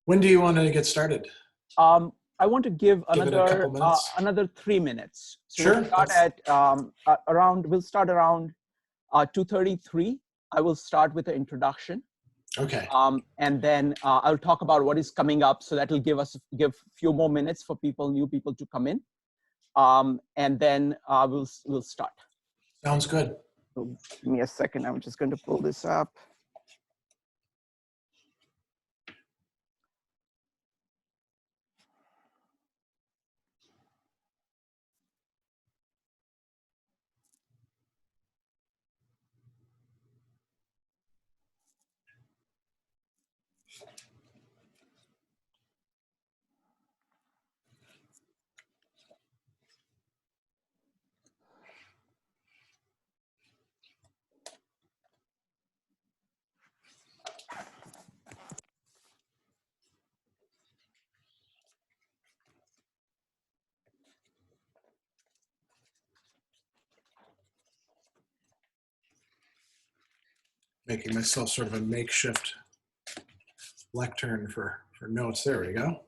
When do you want to get started? I want to give Give it a couple minutes. another 3 minutes. So Sure. we'll start at around 2:33. I will start with the introduction. Okay. And then I'll talk about what is coming up. So that will give a few more minutes for new people to come in. And then we'll start. Sounds good. So give me a second. I'm just going to pull this up. Making myself sort of a makeshift lectern for notes. There we go.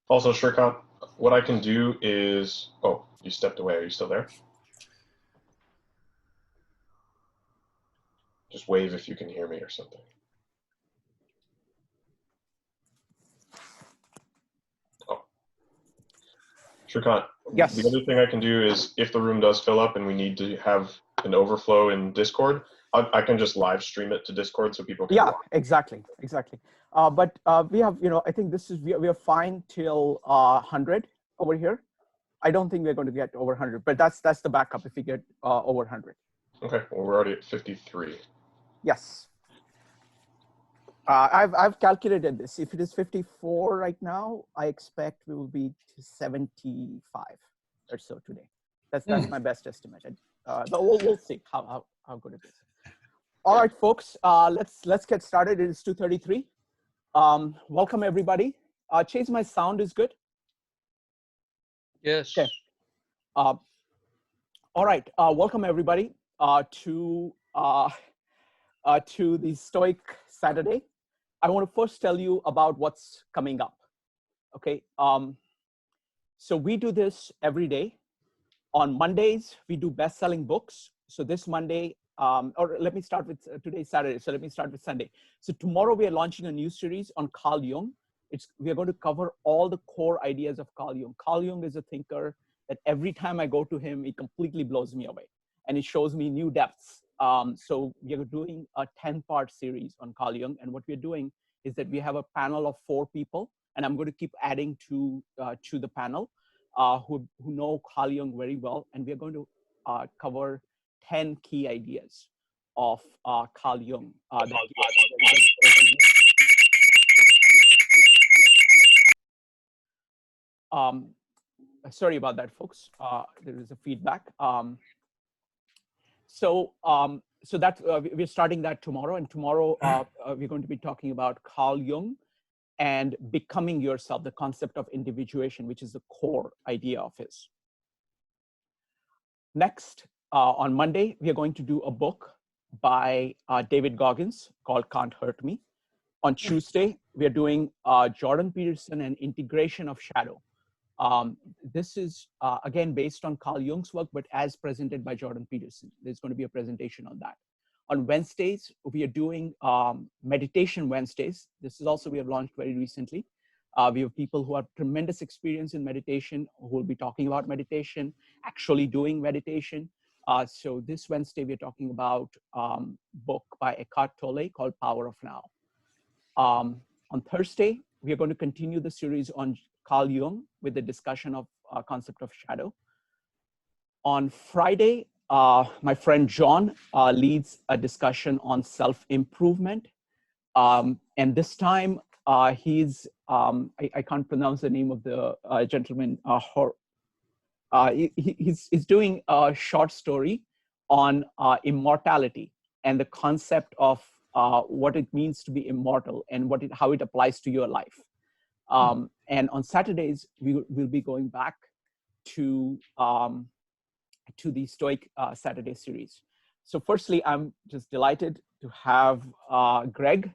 Also, Shrikant, what I can do is, oh, you stepped away. Are you still there? Just wave if you can hear me or something. Oh. Shrikant, yes. The other thing I can do is if the room does fill up and we need to have an overflow in Discord, I can just live stream it to Discord so people can watch. Exactly. But we have, I think we are fine till 100 over here. I don't think we're going to get over 100, but that's the backup if we get over 100. Okay, well, we're already at 53. Yes. I've calculated this. If it is 54 right now, I expect we will be to 75 or so today. That's my best estimate. But we'll see how good it is. All right, folks. Let's get started. It is 2:33. Welcome everybody. Chase, my sound is good. Yes. Okay. All right. Welcome everybody to the Stoic Saturday. I want to first tell you about what's coming up. Okay. So we do this every day. On Mondays, we do best-selling books. So this Monday, or let me start with today's Saturday. So let me start with Sunday. So tomorrow we are launching a new series on Carl Jung. We are going to cover all the core ideas of Carl Jung. Carl Jung is a thinker that every time I go to him, he completely blows me away. And it shows me new depths. So we are doing a 10-part series on Carl Jung. And what we're doing is that we have a panel of 4 people. And I'm going to keep adding to the panel who know Carl Jung very well. And we're going to cover 10 key ideas of Carl Jung. Sorry about that, folks. There is a feedback. So that we're starting that tomorrow. And tomorrow we're going to be talking about Carl Jung and becoming yourself, the concept of individuation, which is the core idea of his. Next, on Monday, we are going to do a book by David Goggins called Can't Hurt Me. On Tuesday, we are doing Jordan Peterson and Integration of Shadow. This is, again, based on Carl Jung's work, but as presented by Jordan Peterson. There's going to be a presentation on that. On Wednesdays, we are doing Meditation Wednesdays. This is also, we have launched very recently. We have people who have tremendous experience in meditation who will be talking about meditation, actually doing meditation. So this Wednesday, we're talking about a book by Eckhart Tolle called Power of Now. On Thursday, we are going to continue the series on Carl Jung with the discussion of concept of shadow. On Friday, my friend John leads a discussion on self-improvement. And this time he's, I can't pronounce the name of the gentleman. He's doing a short story on immortality and the concept of what it means to be immortal and how it applies to your life. And on Saturdays, we'll be going back to the Stoic Saturday series. So firstly, I'm just delighted to have Greg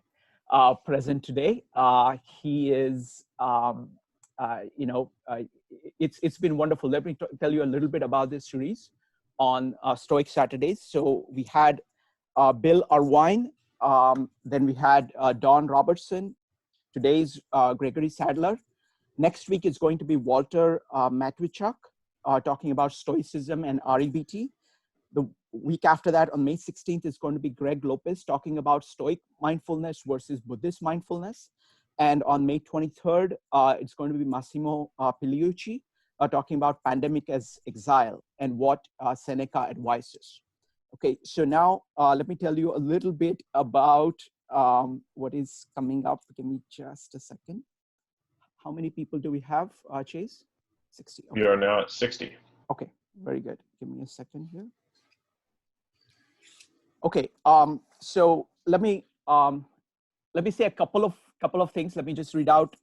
present today. He is, it's been wonderful. Let me tell you a little bit about this series on Stoic Saturdays. So we had Bill Irwine, then we had Don Robertson. Today's Gregory Sadler. Next week is going to be Walter Matwichuk talking about Stoicism and REBT. The week after that, on May 16th, is going to be Greg Lopez talking about Stoic mindfulness versus Buddhist mindfulness. And on May 23rd, it's going to be Massimo Pigliucci talking about pandemic as exile and what Seneca advises. Okay, so now let me tell you a little bit about what is coming up. Give me just a second. How many people do we have, Chase? 60. Okay. We are now at 60. Okay, very good. Give me a second here. Okay, so let me say a couple of things. Let me just read out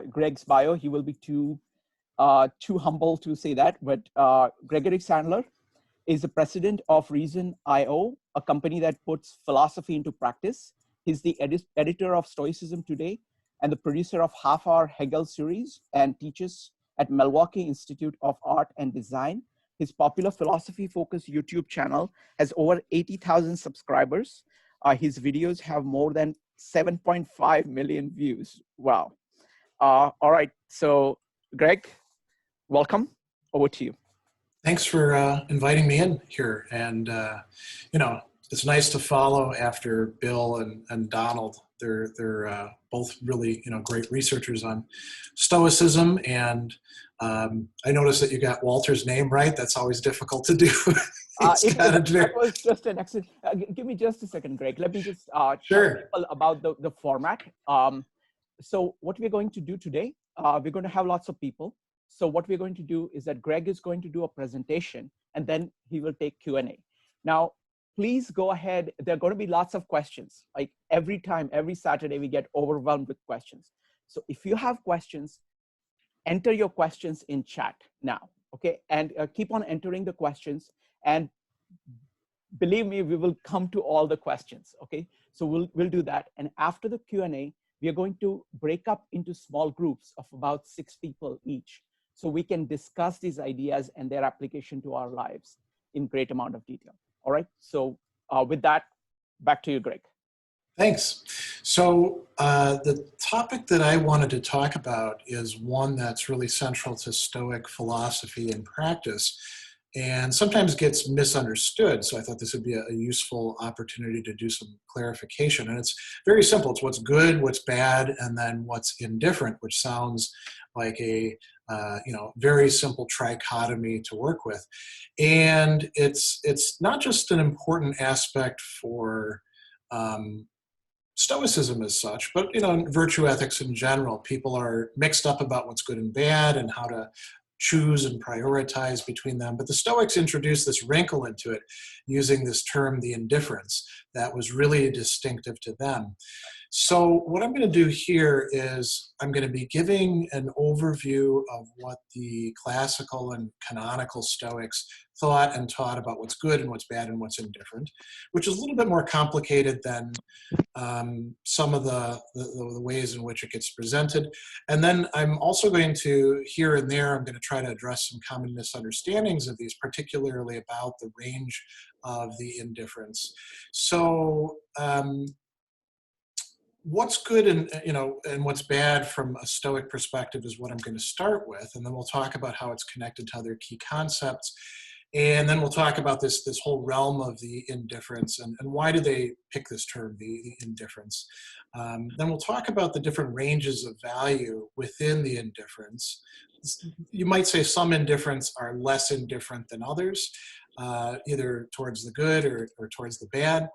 Greg's bio. He will be too humble to say that, but Gregory Sadler is the president of Reason.io, a company that puts philosophy into practice. He's the editor of Stoicism Today and the producer of Half Hour Hegel series, and teaches at Milwaukee Institute of Art and Design. His popular philosophy-focused YouTube channel has over 80,000 subscribers. His videos have more than 7.5 million views. Wow. All right, so Greg, welcome. Over to you. Thanks for inviting me in here. And, it's nice to follow after Bill and Donald. They're both really, great researchers on Stoicism. And I noticed that you got Walter's name right. That's always difficult to do. That was just an accident. Give me just a second, Greg. Let me just tell people about the format. So what we're going to do today, we're going to have lots of people. So what we're going to do is that Greg is going to do a presentation, and then he will take Q&A. Now, please go ahead. There are going to be lots of questions. Like every Saturday, we get overwhelmed with questions. So if you have questions, enter your questions in chat now, okay? And keep on entering the questions. And believe me, we will come to all the questions, okay? So we'll do that. And after the Q&A, we are going to break up into small groups of about 6 people each, so we can discuss these ideas and their application to our lives in great amount of detail. All right, so with that, back to you, Greg. Thanks. So the topic that I wanted to talk about is one that's really central to Stoic philosophy and practice, and sometimes gets misunderstood. So I thought this would be a useful opportunity to do some clarification. And it's very simple. It's what's good, what's bad, and then what's indifferent, which sounds like a very simple trichotomy to work with. And it's not just an important aspect for Stoicism as such, but in virtue ethics in general, people are mixed up about what's good and bad and how to choose and prioritize between them. But the Stoics introduced this wrinkle into it using this term, the indifference, that was really distinctive to them. So what I'm going to do here is I'm going to be giving an overview of what the classical and canonical Stoics thought and taught about what's good and what's bad and what's indifferent, which is a little bit more complicated than some of the ways in which it gets presented. And then I'm also going to, here and there, I'm going to try to address some common misunderstandings of these, particularly about the range of the indifference. So what's good and what's bad from a Stoic perspective is what I'm going to start with, and then we'll talk about how it's connected to other key concepts. And then we'll talk about this whole realm of the indifference and why do they pick this term, the indifference. Then we'll talk about the different ranges of value within the indifference. You might say some indifferents are less indifferent than others, either towards the good or towards the bad.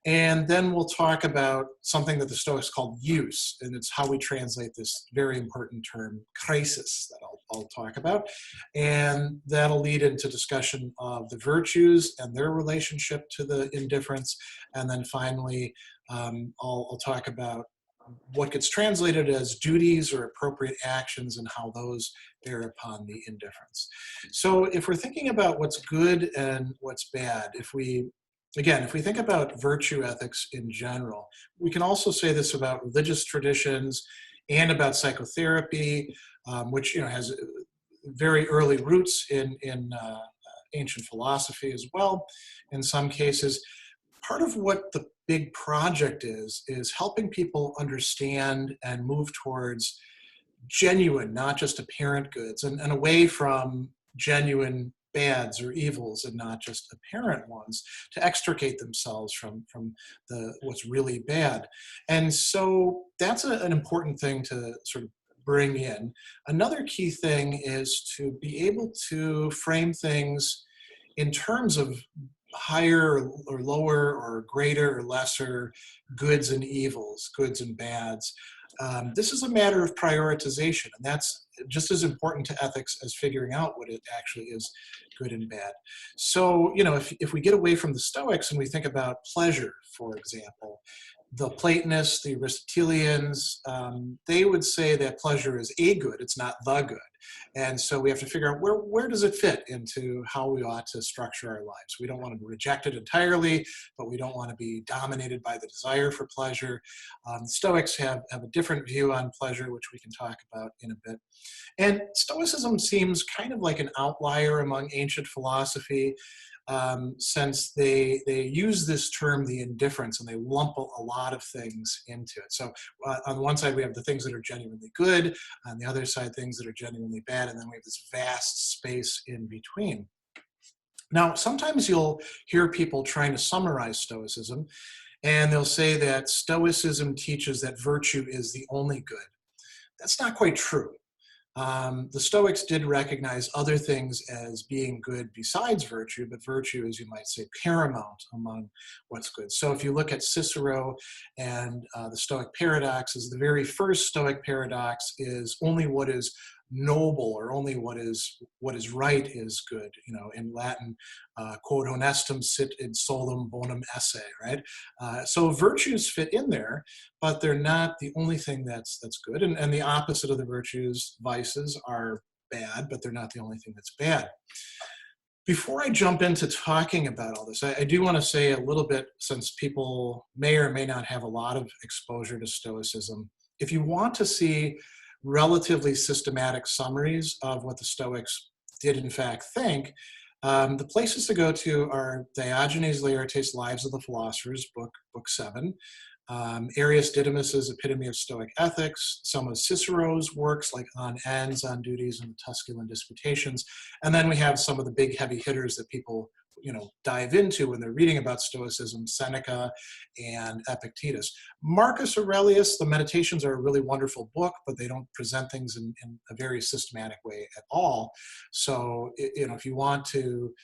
And then we'll talk about something that the Stoics called use, and it's how we translate this very important term, krisis, that I'll talk about. And that'll lead into discussion of the virtues and their relationship to the indifference. And then finally, I'll talk about what gets translated as duties or appropriate actions and how those bear upon the indifference. So if we're thinking about what's good and what's bad, if we again, if we think about virtue ethics in general, we can also say this about religious traditions and about psychotherapy, which has very early roots in ancient philosophy as well. In some cases, part of what the big project is helping people understand and move towards genuine, not just apparent goods, and away from genuine bads or evils and not just apparent ones, to extricate themselves from the what's really bad. And so that's an important thing to sort of bring in. Another key thing is to be able to frame things in terms of higher or lower or greater or lesser goods and evils, goods and bads. This is a matter of prioritization, and that's just as important to ethics as figuring out what it actually is good and bad. So, if we get away from the Stoics and we think about pleasure, for example, the Platonists, the Aristotelians, they would say that pleasure is a good, it's not the good. And so we have to figure out where does it fit into how we ought to structure our lives. We don't want to reject it entirely, but we don't want to be dominated by the desire for pleasure. Stoics have a different view on pleasure, which we can talk about in a bit. And Stoicism seems kind of like an outlier among ancient philosophy, since they use this term, the indifference, and they lump a lot of things into it. So on one side, we have the things that are genuinely good, on the other side, things that are genuinely bad, and then we have this vast space in between. Now, sometimes you'll hear people trying to summarize Stoicism, and they'll say that Stoicism teaches that virtue is the only good. That's not quite true. The Stoics did recognize other things as being good besides virtue, but virtue is, you might say, paramount among what's good. So if you look at Cicero and the Stoic paradoxes, the very first Stoic paradox is only what is noble, or only what is right is good. In Latin, quod honestum sit in solum bonum esse, right? So virtues fit in there, but they're not the only thing that's good. And the opposite of the virtues, vices, are bad, but they're not the only thing that's bad. Before I jump into talking about all this, I do want to say a little bit, since people may or may not have a lot of exposure to Stoicism. If you want to see relatively systematic summaries of what the Stoics did in fact think, the places to go to are Diogenes Laertes' Lives of the Philosophers, book 7, Arius Didymus's Epitome of Stoic Ethics, some of Cicero's works like On Ends, On Duties, and the Tusculan Disputations, and then we have some of the big heavy hitters that people dive into when they're reading about Stoicism, Seneca and Epictetus. Marcus Aurelius, the Meditations are a really wonderful book, but they don't present things in a very systematic way at all. So, if you want to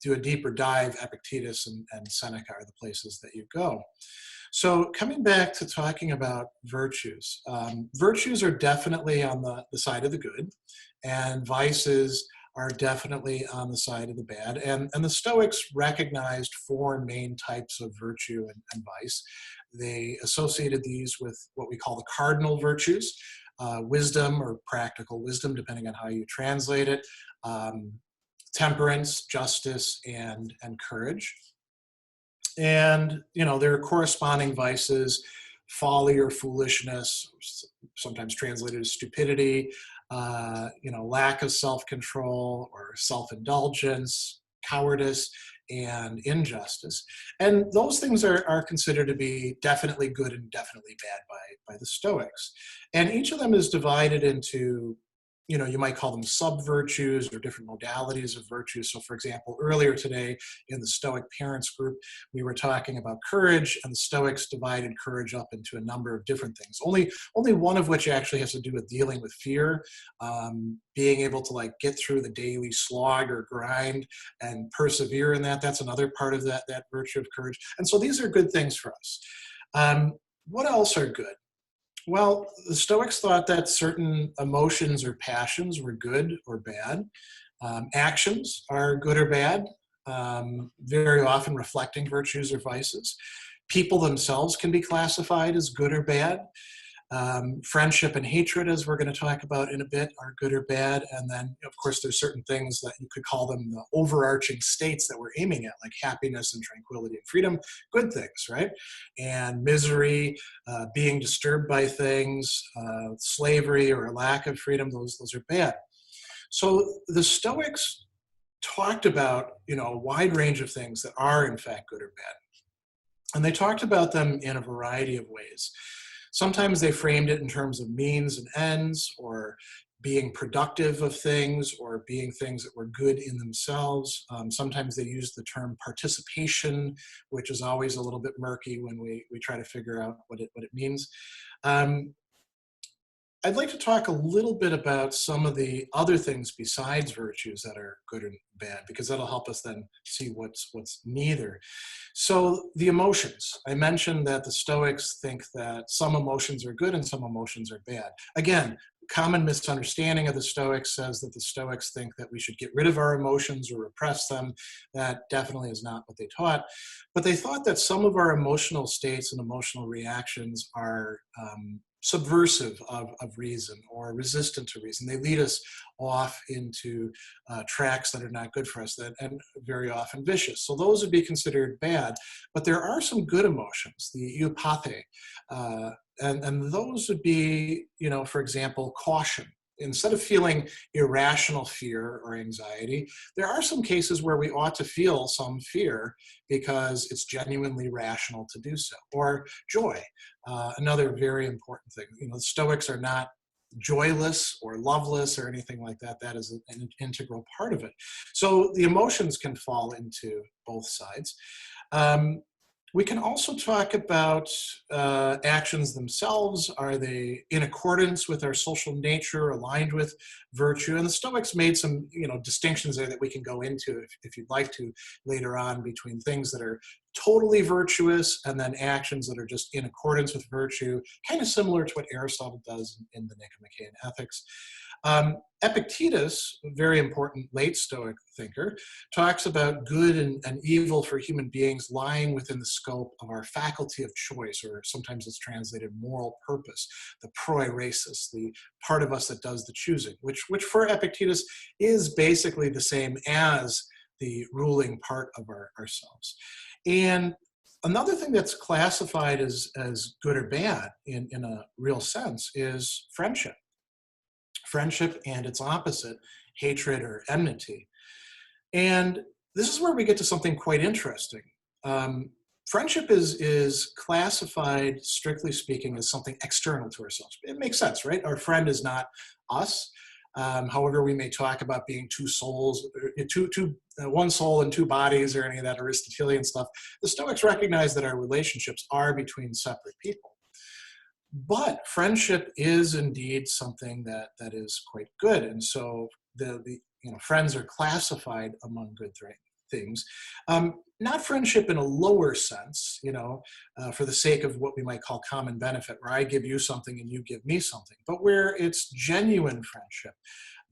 do a deeper dive, Epictetus and Seneca are the places that you go. So coming back to talking about virtues, virtues are definitely on the side of the good, and vices are definitely on the side of the bad. And the Stoics recognized 4 main types of virtue and vice. They associated these with what we call the cardinal virtues, wisdom or practical wisdom, depending on how you translate it, temperance, justice, and courage. And, there are corresponding vices, folly or foolishness, sometimes translated as stupidity, lack of self-control or self-indulgence, cowardice, and injustice. And those things are considered to be definitely good and definitely bad by the Stoics. And each of them is divided into, you might call them sub-virtues or different modalities of virtues. So for example, earlier today in the Stoic parents group, we were talking about courage, and the Stoics divided courage up into a number of different things. Only one of which actually has to do with dealing with fear, being able to get through the daily slog or grind and persevere in that. That's another part of that virtue of courage. And so these are good things for us. What else are good? Well, the Stoics thought that certain emotions or passions were good or bad. Actions are good or bad, very often reflecting virtues or vices. People themselves can be classified as good or bad. Friendship and hatred, as we're going to talk about in a bit, are good or bad. And then, of course, there's certain things that you could call them the overarching states that we're aiming at, like happiness and tranquility and freedom, good things, right? And misery, being disturbed by things, slavery or a lack of freedom, those are bad. So the Stoics talked about, a wide range of things that are in fact good or bad. And they talked about them in a variety of ways. Sometimes they framed it in terms of means and ends, or being productive of things, or being things that were good in themselves. Sometimes they used the term participation, which is always a little bit murky when we try to figure out what it means. I'd like to talk a little bit about some of the other things besides virtues that are good and bad, because that'll help us then see what's neither. So the emotions. I mentioned that the Stoics think that some emotions are good and some emotions are bad. Again, common misunderstanding of the Stoics says that the Stoics think that we should get rid of our emotions or repress them. That definitely is not what they taught. But they thought that some of our emotional states and emotional reactions are subversive of reason, or resistant to reason. They lead us off into tracks that are not good for us, and very often vicious. So those would be considered bad. But there are some good emotions, the eupathe, and those would be, for example, caution. Instead of feeling irrational fear or anxiety, there are some cases where we ought to feel some fear because it's genuinely rational to do so. Or joy, another very important thing. The Stoics are not joyless or loveless or anything like that. That is an integral part of it. So the emotions can fall into both sides. We can also talk about actions themselves. Are they in accordance with our social nature, aligned with virtue? And the Stoics made some, distinctions there that we can go into if you'd like to later on, between things that are totally virtuous and then actions that are just in accordance with virtue, kind of similar to what Aristotle does in the Nicomachean Ethics. Epictetus, a very important late Stoic thinker, talks about good and evil for human beings lying within the scope of our faculty of choice, or sometimes it's translated moral purpose, the proiresis, the part of us that does the choosing, which for Epictetus is basically the same as the ruling part of ourselves. And another thing that's classified as good or bad in a real sense is friendship. Friendship and its opposite, hatred or enmity. And this is where we get to something quite interesting. Friendship is classified, strictly speaking, as something external to ourselves. It makes sense, right? Our friend is not us. However, we may talk about being two souls, one soul and two bodies, or any of that Aristotelian stuff. The Stoics recognize that our relationships are between separate people. But friendship is indeed something that is quite good. And so the friends are classified among good things. Not friendship in a lower sense, for the sake of what we might call common benefit, where I give you something and you give me something, but where it's genuine friendship.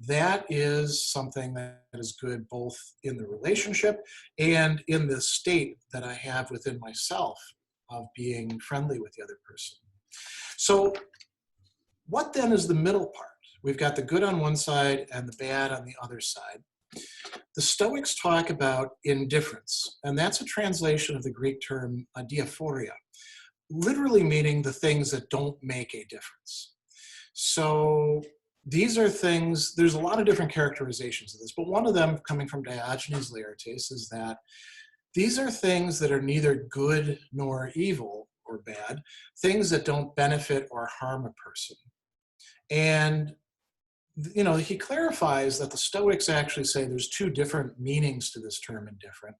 That is something that is good both in the relationship and in the state that I have within myself of being friendly with the other person. So what then is the middle part? We've got the good on one side and the bad on the other side. The Stoics talk about indifference, and that's a translation of the Greek term adiaphoria, literally meaning the things that don't make a difference. So these are things, there's a lot of different characterizations of this, but one of them, coming from Diogenes Laertes, is that these are things that are neither good nor evil or bad, things that don't benefit or harm a person. And he clarifies that the Stoics actually say there's two different meanings to this term indifferent.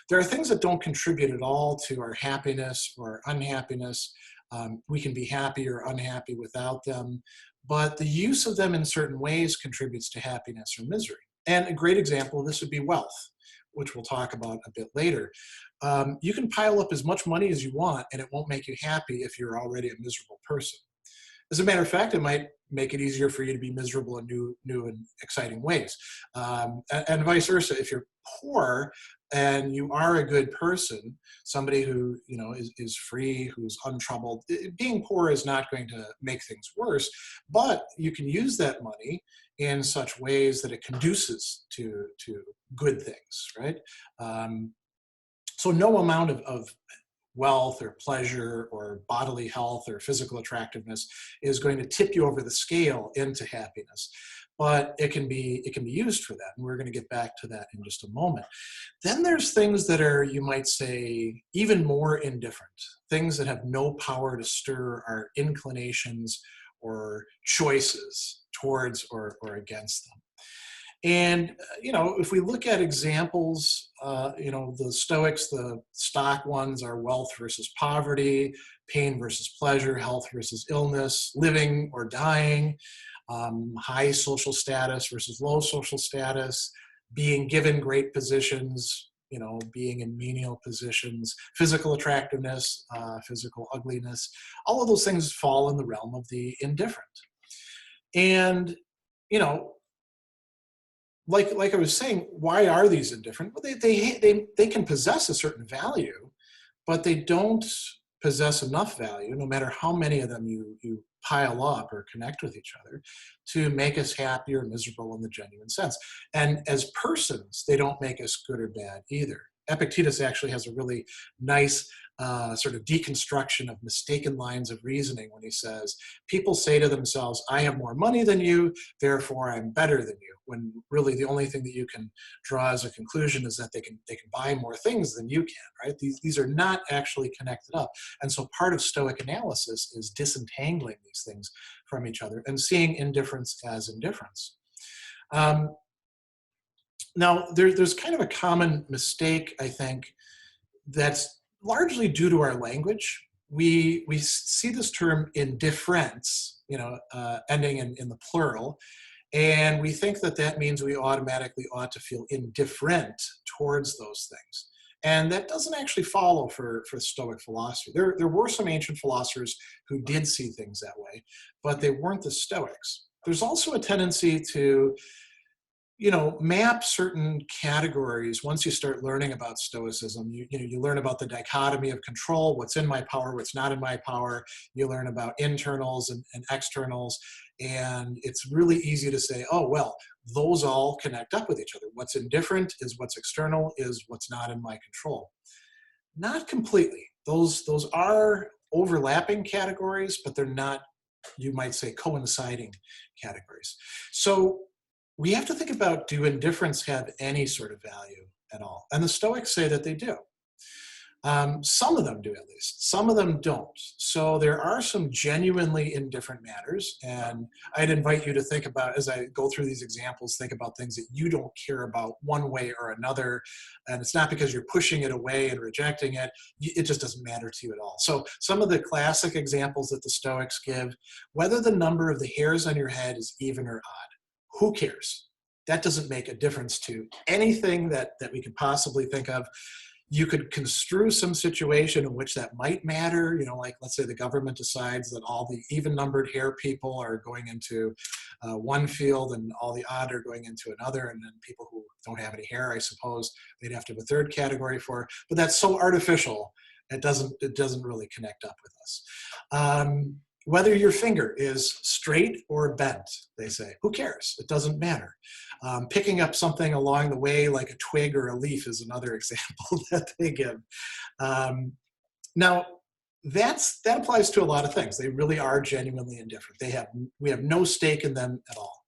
There are things that don't contribute at all to our happiness or unhappiness. We can be happy or unhappy without them, but the use of them in certain ways contributes to happiness or misery. And a great example of this would be wealth, which we'll talk about a bit later. You can pile up as much money as you want, and it won't make you happy if you're already a miserable person. As a matter of fact, it might make it easier for you to be miserable in new and exciting ways. And vice versa. If you're poor, and you are a good person, somebody who, you know, is free, who's untroubled, being poor is not going to make things worse, but you can use that money in such ways that it conduces to good things, right? So no amount of wealth or pleasure or bodily health or physical attractiveness is going to tip you over the scale into happiness, but it can be used for that, and we're going to get back to that in just a moment. Then there's things that are, you might say, even more indifferent, things that have no power to stir our inclinations or choices towards or against them. And, you know, if we look at examples, you know, the Stoics, the stock ones are wealth versus poverty, pain versus pleasure, health versus illness, living or dying, high social status versus low social status, being given great positions, you know, being in menial positions, physical attractiveness, physical ugliness. All of those things fall in the realm of the indifferent. And, you know, like I was saying, why are these indifferent? Well, they can possess a certain value, but they don't possess enough value, no matter how many of them you pile up or connect with each other, to make us happy or miserable in the genuine sense. And as persons, they don't make us good or bad either. Epictetus actually has a really nice sort of deconstruction of mistaken lines of reasoning when he says, people say to themselves, I have more money than you, therefore I'm better than you, when really the only thing that you can draw as a conclusion is that they can buy more things than you can, right? These are not actually connected up. And so part of Stoic analysis is disentangling these things from each other and seeing indifference as indifference. Now, there's kind of a common mistake, I think, that's largely due to our language. We see this term indifference, you know, ending in the plural, and we think that that means we automatically ought to feel indifferent towards those things. And that doesn't actually follow for Stoic philosophy. There were some ancient philosophers who did see things that way, but they weren't the Stoics. There's also a tendency to, you know, map certain categories. Once you start learning about Stoicism, you learn about the dichotomy of control, what's in my power, what's not in my power. You learn about internals and externals. And it's really easy to say, oh, well, those all connect up with each other. What's indifferent is what's external, is what's not in my control. Not completely. Those are overlapping categories, but they're not, you might say, coinciding categories. So we have to think about, do indifferents have any sort of value at all? And the Stoics say that they do. Some of them do, at least. Some of them don't. So there are some genuinely indifferent matters. And I'd invite you to think about, as I go through these examples, think about things that you don't care about one way or another. And it's not because you're pushing it away and rejecting it. It just doesn't matter to you at all. So some of the classic examples that the Stoics give, whether the number of the hairs on your head is even or odd, who cares? That doesn't make a difference to anything that we could possibly think of. You could construe some situation in which that might matter, you know, like let's say the government decides that all the even-numbered hair people are going into one field and all the odd are going into another, and then people who don't have any hair, I suppose, they'd have to have a third category for. But that's so artificial, it doesn't really connect up with us. Whether your finger is straight or bent, they say, who cares? It doesn't matter. Picking up something along the way, like a twig or a leaf, is another example that they give. Now, that applies to a lot of things. They really are genuinely indifferent. We have no stake in them at all.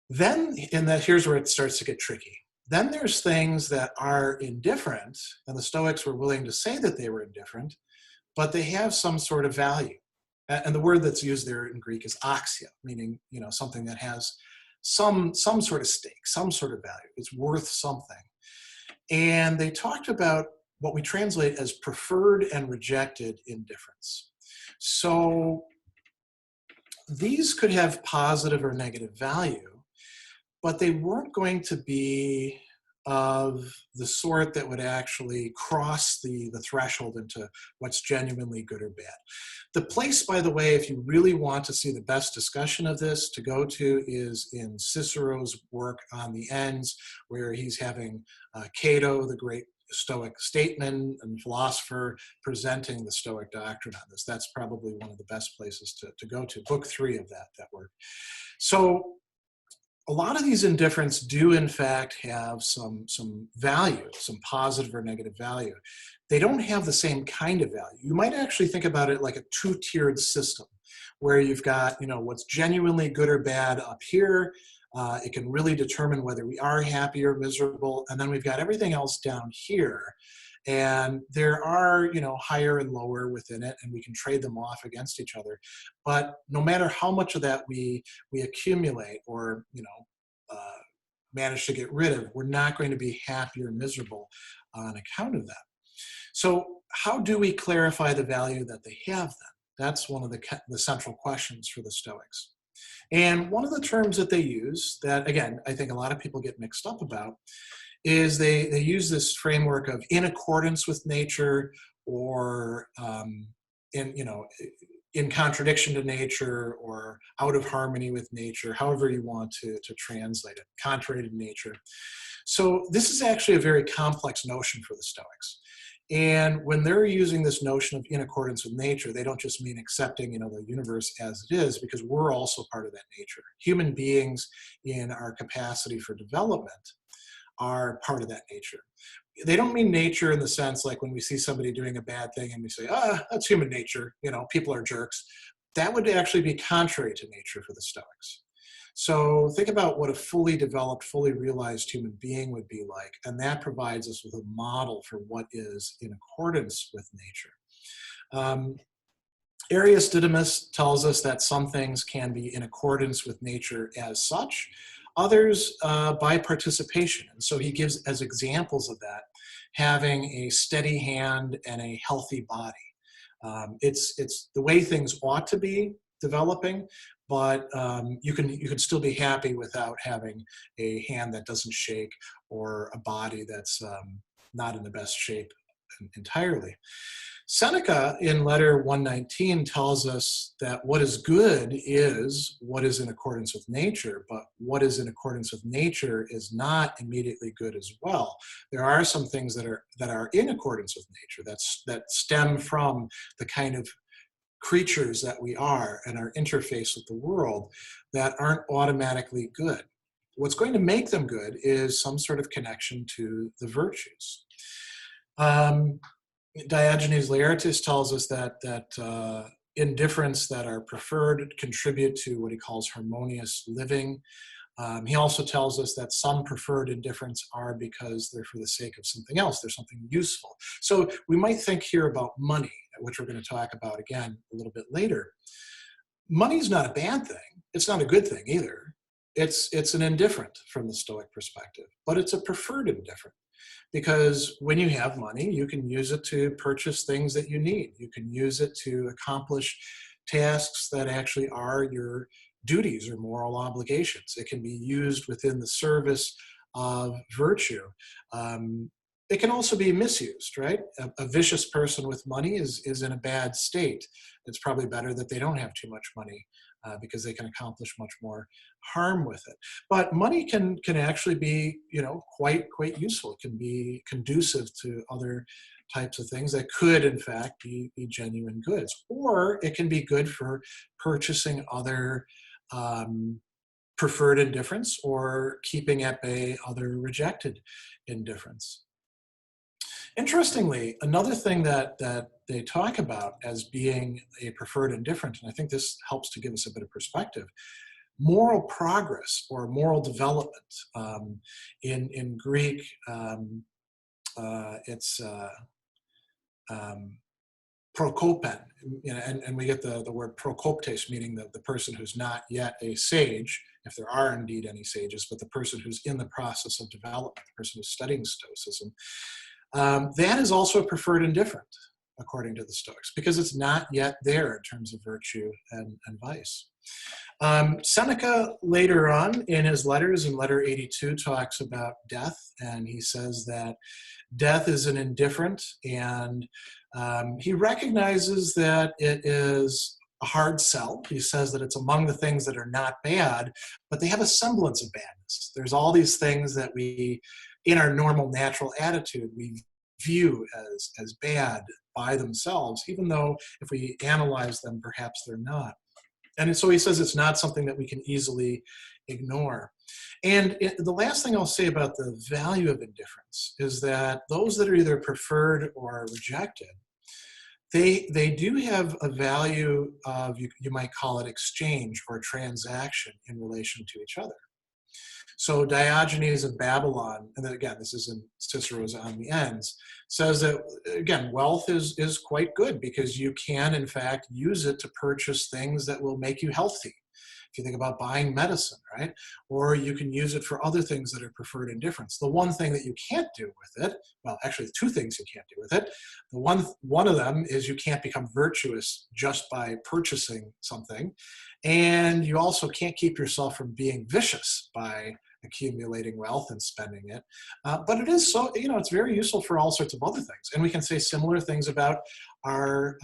Then, here's where it starts to get tricky. Then there's things that are indifferent, and the Stoics were willing to say that they were indifferent, but they have some sort of value. And the word that's used there in Greek is axia, meaning, you know, something that has some sort of stake, some sort of value. It's worth something. And they talked about what we translate as preferred and rejected indifference. So these could have positive or negative value, but they weren't going to be of the sort that would actually cross the threshold into what's genuinely good or bad. The place, by the way, if you really want to see the best discussion of this to go to, is in Cicero's work on the ends, where he's having Cato, the great Stoic statesman and philosopher, presenting the Stoic doctrine on this. That's probably one of the best places to go to. Book 3 of that work. So a lot of these indifferents do in fact have some value, some positive or negative value. They don't have the same kind of value. You might actually think about it like a two-tiered system, where you've got, what's genuinely good or bad up here. It can really determine whether we are happy or miserable. And then we've got everything else down here. And there are, higher and lower within it, and we can trade them off against each other. But no matter how much of that we accumulate or, manage to get rid of, we're not going to be happy or miserable on account of that. So how do we clarify the value that they have then? That's one of the central questions for the Stoics. And one of the terms that they use that, again, I think a lot of people get mixed up about is they use this framework of in accordance with nature, or in contradiction to nature, or out of harmony with nature, however you want to translate it, contrary to nature. So this is actually a very complex notion for the Stoics. And when they're using this notion of in accordance with nature, they don't just mean accepting, the universe as it is, because we're also part of that nature. Human beings, in our capacity for development, are part of that nature. They don't mean nature in the sense like when we see somebody doing a bad thing and we say, that's human nature, people are jerks. That would actually be contrary to nature for the Stoics. So think about what a fully developed, fully realized human being would be like, and that provides us with a model for what is in accordance with nature. Aristotelians tells us that some things can be in accordance with nature as such, others by participation. And so he gives as examples of that having a steady hand and a healthy body. It's the way things ought to be developing, but you can still be happy without having a hand that doesn't shake or a body that's not in the best shape entirely. Seneca in letter 119 tells us that what is good is what is in accordance with nature, but what is in accordance with nature is not immediately good as well. There are some things that are in accordance with nature that stem from the kind of creatures that we are and our interface with the world that aren't automatically good. What's going to make them good is some sort of connection to the virtues. Diogenes Laertes tells us that indifferents that are preferred contribute to what he calls harmonious living. He also tells us that some preferred indifferents are because they're for the sake of something else. They're something useful. So we might think here about money, which we're going to talk about again a little bit later. Money's not a bad thing. It's not a good thing either. It's an indifferent from the Stoic perspective, but it's a preferred indifferent. Because when you have money, you can use it to purchase things that you need. You can use it to accomplish tasks that actually are your duties or moral obligations. It can be used within the service of virtue. It can also be misused, right? A vicious person with money is in a bad state. It's probably better that they don't have too much money because they can accomplish much more harm with it. But money can actually be, quite useful. It can be conducive to other types of things that could, in fact, be genuine goods. Or it can be good for purchasing other preferred indifference or keeping at bay other rejected indifference. Interestingly, another thing that they talk about as being a preferred indifferent, and I think this helps to give us a bit of perspective, moral progress or moral development. In Greek, it's prokopen, and we get the word prokoptes, meaning the person who's not yet a sage, if there are indeed any sages, but the person who's in the process of development, the person who's studying Stoicism. That is also a preferred indifferent. according to the Stoics, because it's not yet there in terms of virtue and vice. Seneca later on in his letters, in letter 82, talks about death, and he says that death is an indifferent, and he recognizes that it is a hard sell. He says that it's among the things that are not bad, but they have a semblance of badness. There's all these things that we, in our normal natural attitude, we view as bad by themselves, even though if we analyze them, perhaps they're not. And so he says it's not something that we can easily ignore. And the last thing I'll say about the value of indifference is that those that are either preferred or rejected, they do have a value of, you might call it exchange or transaction in relation to each other. So Diogenes of Babylon, and then again, this is in Cicero's On the Ends, says that, again, wealth is quite good because you can, in fact, use it to purchase things that will make you healthy. If you think about buying medicine, right? Or you can use it for other things that are preferred indifference. The one thing that you can't do with it, well, actually two things you can't do with it. The one of them is you can't become virtuous just by purchasing something. And you also can't keep yourself from being vicious by accumulating wealth and spending it. But it is so, it's very useful for all sorts of other things. And we can say similar things about our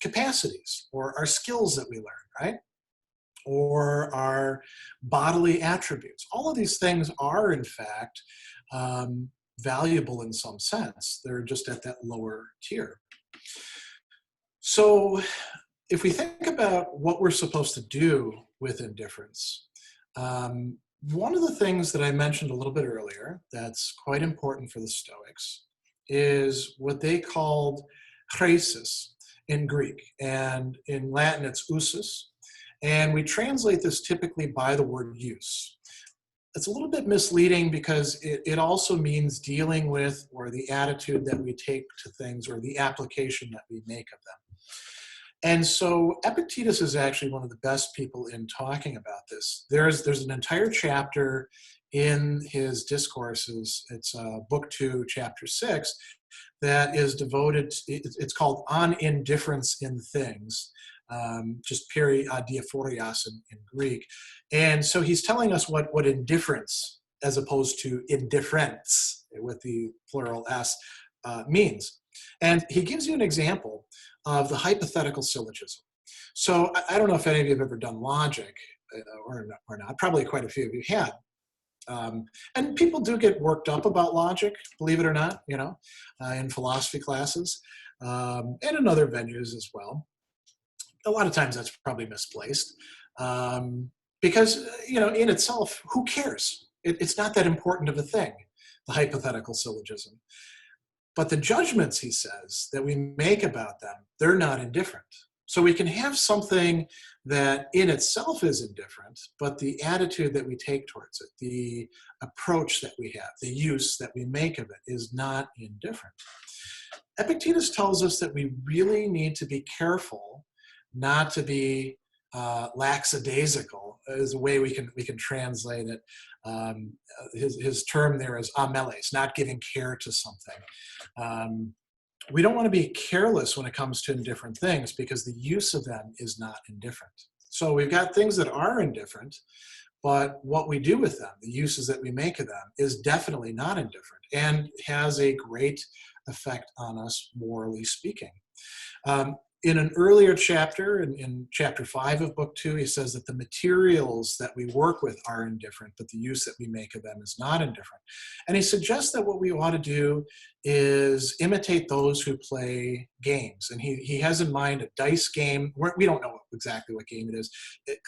capacities or our skills that we learn, right? Or our bodily attributes. All of these things are, in fact, valuable in some sense. They're just at that lower tier. So if we think about what we're supposed to do with indifference, one of the things that I mentioned a little bit earlier that's quite important for the Stoics is what they called chresis in Greek. And in Latin, it's usus. And we translate this typically by the word use. It's a little bit misleading because it also means dealing with or the attitude that we take to things or the application that we make of them. And so Epictetus is actually one of the best people in talking about this. There's an entire chapter in his discourses, it's book 2, chapter 6, that is devoted, it's called On Indifference in Things. Just Adiaphorias in Greek. And so he's telling us what indifference, as opposed to indifferents, with the plural S, means. And he gives you an example of the hypothetical syllogism. So I don't know if any of you have ever done logic or not. Probably quite a few of you had. And people do get worked up about logic, believe it or not, in philosophy classes and in other venues as well. A lot of times that's probably misplaced because, in itself, who cares? It's not that important of a thing, the hypothetical syllogism. But the judgments, he says, that we make about them, they're not indifferent. So we can have something that in itself is indifferent, but the attitude that we take towards it, the approach that we have, the use that we make of it is not indifferent. Epictetus tells us that we really need to be careful not to be lackadaisical, is a way we can translate it. His term there is ameles, not giving care to something. We don't want to be careless when it comes to indifferent things because the use of them is not indifferent. So we've got things that are indifferent, but what we do with them, the uses that we make of them, is definitely not indifferent and has a great effect on us, morally speaking. In an earlier chapter, in chapter 5 of book 2, he says that the materials that we work with are indifferent, but the use that we make of them is not indifferent. And he suggests that what we ought to do is imitate those who play games. And he has in mind a dice game. We don't know exactly what game it is.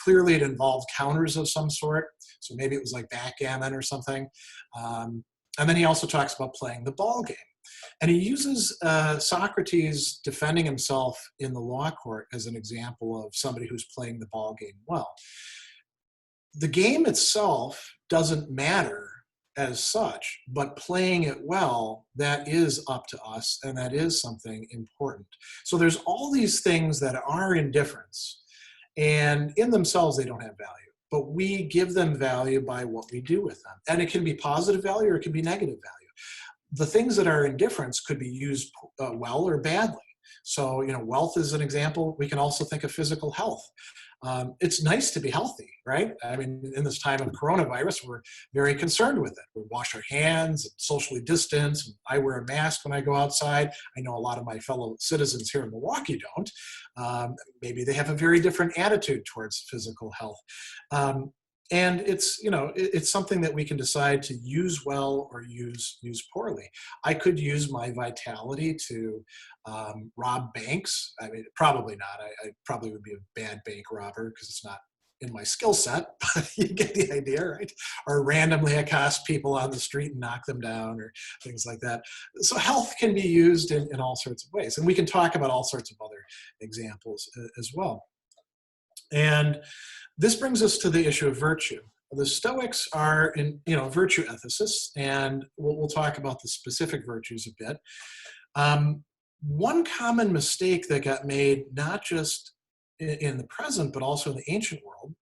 Clearly, it involved counters of some sort. So maybe it was like backgammon or something. And then he also talks about playing the ball game. And he uses Socrates defending himself in the law court as an example of somebody who's playing the ball game well. The game itself doesn't matter as such, but playing it well, that is up to us, and that is something important. So there's all these things that are indifference, and in themselves they don't have value, but we give them value by what we do with them. And it can be positive value or it can be negative value. The things that are indifference could be used well or badly. So, wealth is an example. We can also think of physical health. It's nice to be healthy, right? I mean, in this time of coronavirus, we're very concerned with it. We wash our hands, and socially distance, and I wear a mask when I go outside. I know a lot of my fellow citizens here in Milwaukee don't. Maybe they have a very different attitude towards physical health. And it's something that we can decide to use well or use poorly. I could use my vitality to rob banks. I mean, probably not. I probably would be a bad bank robber because it's not in my skill set, but you get the idea, right? Or randomly accost people on the street and knock them down or things like that. So health can be used in all sorts of ways. And we can talk about all sorts of other examples as well. And this brings us to the issue of virtue. The Stoics are virtue ethicists, and we'll talk about the specific virtues a bit. One common mistake that got made, not just in the present, but also in the ancient world,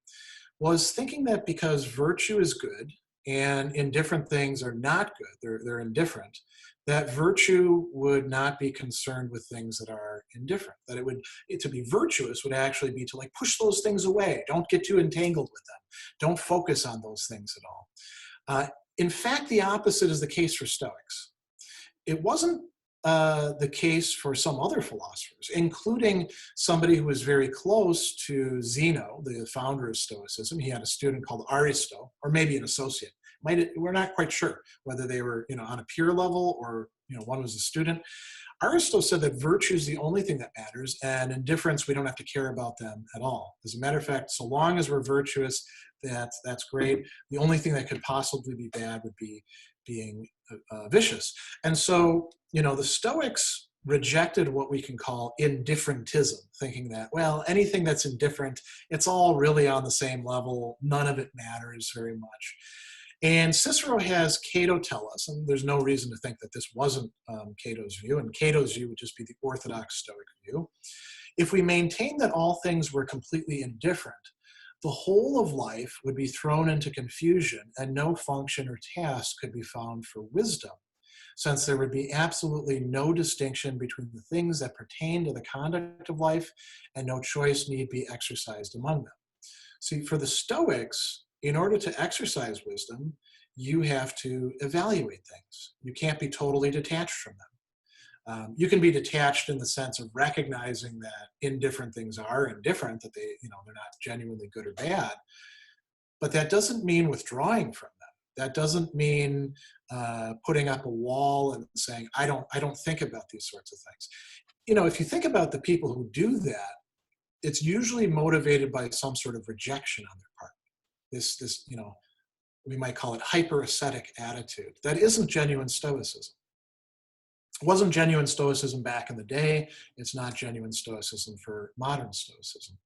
was thinking that because virtue is good and indifferent things are not good, they're indifferent, that virtue would not be concerned with things that are indifferent. That to be virtuous would actually be to push those things away. Don't get too entangled with them. Don't focus on those things at all. In fact, the opposite is the case for Stoics. It wasn't the case for some other philosophers, including somebody who was very close to Zeno, the founder of Stoicism. He had a student called Aristo, or maybe an associate. We're not quite sure whether they were on a peer level or one was a student. Aristotle said that virtue is the only thing that matters, and indifference, we don't have to care about them at all. As a matter of fact, so long as we're virtuous, that's great. The only thing that could possibly be bad would be being vicious. And so, the Stoics rejected what we can call indifferentism, thinking that, well, anything that's indifferent, it's all really on the same level. None of it matters very much. And Cicero has Cato tell us, and there's no reason to think that this wasn't Cato's view, and Cato's view would just be the orthodox Stoic view. If we maintain that all things were completely indifferent, the whole of life would be thrown into confusion and no function or task could be found for wisdom, since there would be absolutely no distinction between the things that pertain to the conduct of life and no choice need be exercised among them. See, for the Stoics, in order to exercise wisdom, you have to evaluate things. You can't be totally detached from them. You can be detached in the sense of recognizing that indifferent things are indifferent, that they're not genuinely good or bad, but that doesn't mean withdrawing from them. That doesn't mean putting up a wall and saying, I don't think about these sorts of things. If you think about the people who do that, it's usually motivated by some sort of rejection on their part. This we might call it hyper-ascetic attitude. That isn't genuine Stoicism. It wasn't genuine Stoicism back in the day. It's not genuine Stoicism for modern Stoicism.